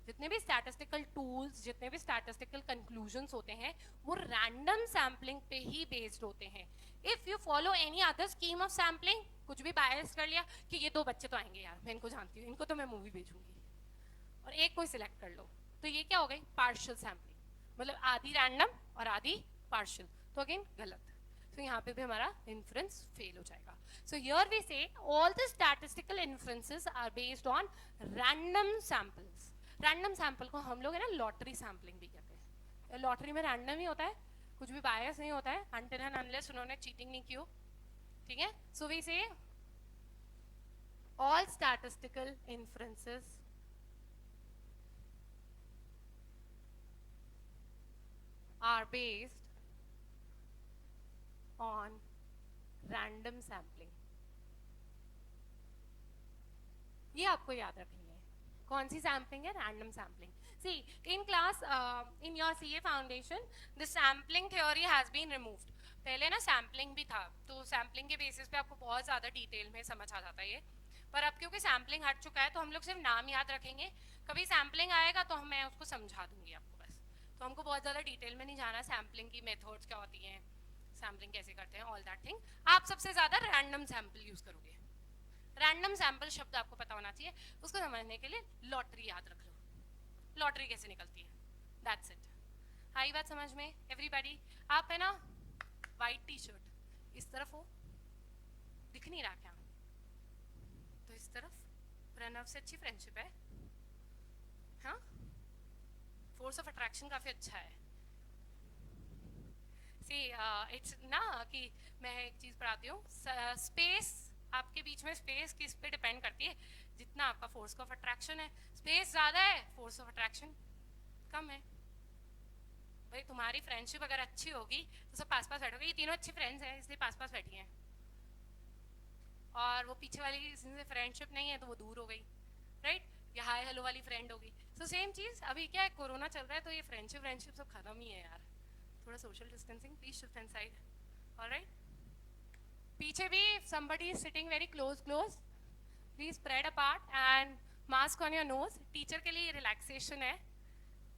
जितने भी स्टैटिस्टिकल टूल्स, जितने भी स्टैटिस्टिकल कंक्लूजन्स होते हैं वो रैंडम सैम्पलिंग पे ही बेस्ड होते हैं। If you follow any other scheme of sampling, कुछ भी बायस कर लिया कि ये दो बच्चे तो आएंगे यार, मैं इनको जानती हूँ, इनको तो मैं मूवी भेजूंगी, और एक कोई सिलेक्ट कर लो, तो ये क्या हो गई, पार्शियल सैम्पलिंग, मतलब आधी रैंडम और आधी पार्शियल, तो अगेन गलत। तो यहाँ पे भी हमारा इन्फ्रेंस फेल हो जाएगा। So here we say all the statistical inferences are based on random samples. Random sample को हम लोग है ना लॉटरी सैम्पलिंग भी कहते हैं। लॉटरी में रैंडम ही होता है, कुछ भी बायस नहीं होता है अनटिल एंड अनलेस उन्होंने चीटिंग नहीं की हो, ठीक है। So we say all statistical inferences are based on random sampling। ये आपको याद रखनी है, कौन सी सैम्पलिंग है, random sampling. See in class in your CA foundation the sampling theory has been removed. पहले ना सैम्पलिंग भी था, तो सैम्पलिंग के बेसिस पे आपको बहुत ज़्यादा डिटेल में समझ आ जाता है ये, पर अब क्योंकि सैम्पलिंग हट चुका है तो हम लोग सिर्फ नाम याद रखेंगे, कभी सैम्पलिंग आएगा तो मैं उसको समझा दूंगी आपको बस। तो हमको बहुत ज़्यादा डिटेल में नहीं जाना, सैम्पलिंग की मेथड्स क्या होती हैं, सैम्पलिंग कैसे करते हैं, ऑल दैट थिंग। आप सबसे ज़्यादा रैंडम सैम्पल यूज़ करोगे, रैंडम सैंपल शब्द आपको पता होना चाहिए, उसको समझने के लिए लॉटरी याद रख लो, लॉटरी कैसे निकलती है, दैट्स इट। आई बात समझ में एवरीबॉडी। आप है ना वाइट टी शर्ट इस तरफ हो, दिख नहीं रहा क्या, तो इस तरफ प्रणव से अच्छी फ्रेंडशिप है, हाँ, फोर्स ऑफ अट्रैक्शन काफ़ी अच्छा है। सी इट्स ना कि मैं एक चीज़ पढ़ाती हूँ, स्पेस आपके बीच में स्पेस किस पे डिपेंड करती है, जितना आपका फोर्स ऑफ अट्रैक्शन है, स्पेस ज़्यादा है फोर्स ऑफ अट्रैक्शन कम है। भाई तुम्हारी फ्रेंडशिप अगर अच्छी होगी तो सब पास पास बैठोगे, ये तीनों अच्छी फ्रेंड्स हैं इसलिए पास पास बैठी हैं, और वो पीछे वाली जिनसे फ्रेंडशिप नहीं है तो वो दूर हो गई, राइट, या हाय हेलो वाली फ्रेंड होगी। सो सेम चीज़ अभी क्या है, कोरोना चल रहा है तो ये फ्रेंडशिप सब खत्म ही है यार, थोड़ा social distancing, please shift inside, alright. पीछे भी somebody is sitting very close, please spread apart and mask on your nose। Teacher के लिए रिलैक्सेशन है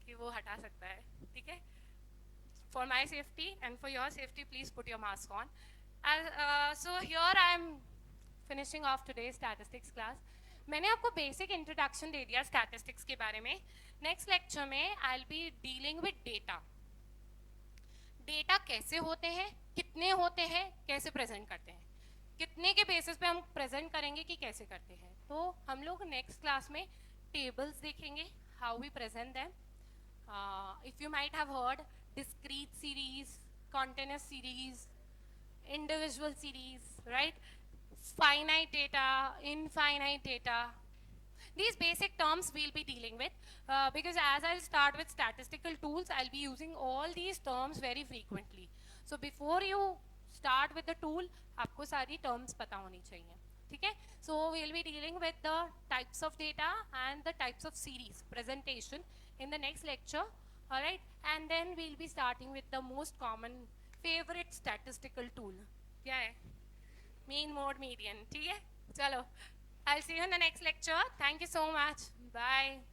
कि वो हटा सकता है, ठीक है। For my safety and for your safety, please put your mask on। So here I am finishing off today's statistics class। मैंने आपको बेसिक इंट्रोडक्शन दे दिया स्टैटिस्टिक्स के बारे में। नेक्स्ट लेक्चर में I will be dealing with data. Data कैसे होते हैं, कितने होते हैं, कैसे प्रेजेंट करते हैं, कितने के बेसिस पे हम प्रेजेंट करेंगे कि कैसे करते हैं। तो हम लोग नेक्स्ट क्लास में टेबल्स देखेंगे, how we present them. If you might have heard discrete series, continuous series, individual series, right, finite data, infinite data, these basic terms we'll be dealing with because as I'll start with statistical tools, I'll be using all these terms very frequently। So before you start with the tool, आपको सारी terms पता होनी चाहिए, ठीक है। So we'll be dealing with the types of data and the types of series presentation in the next lecture। All right, and then we'll be starting with the most common favorite statistical tool. क्या है? Mean, mode, median. ठीक है? चलो. I'll see you in the next lecture. Thank you so much. Bye.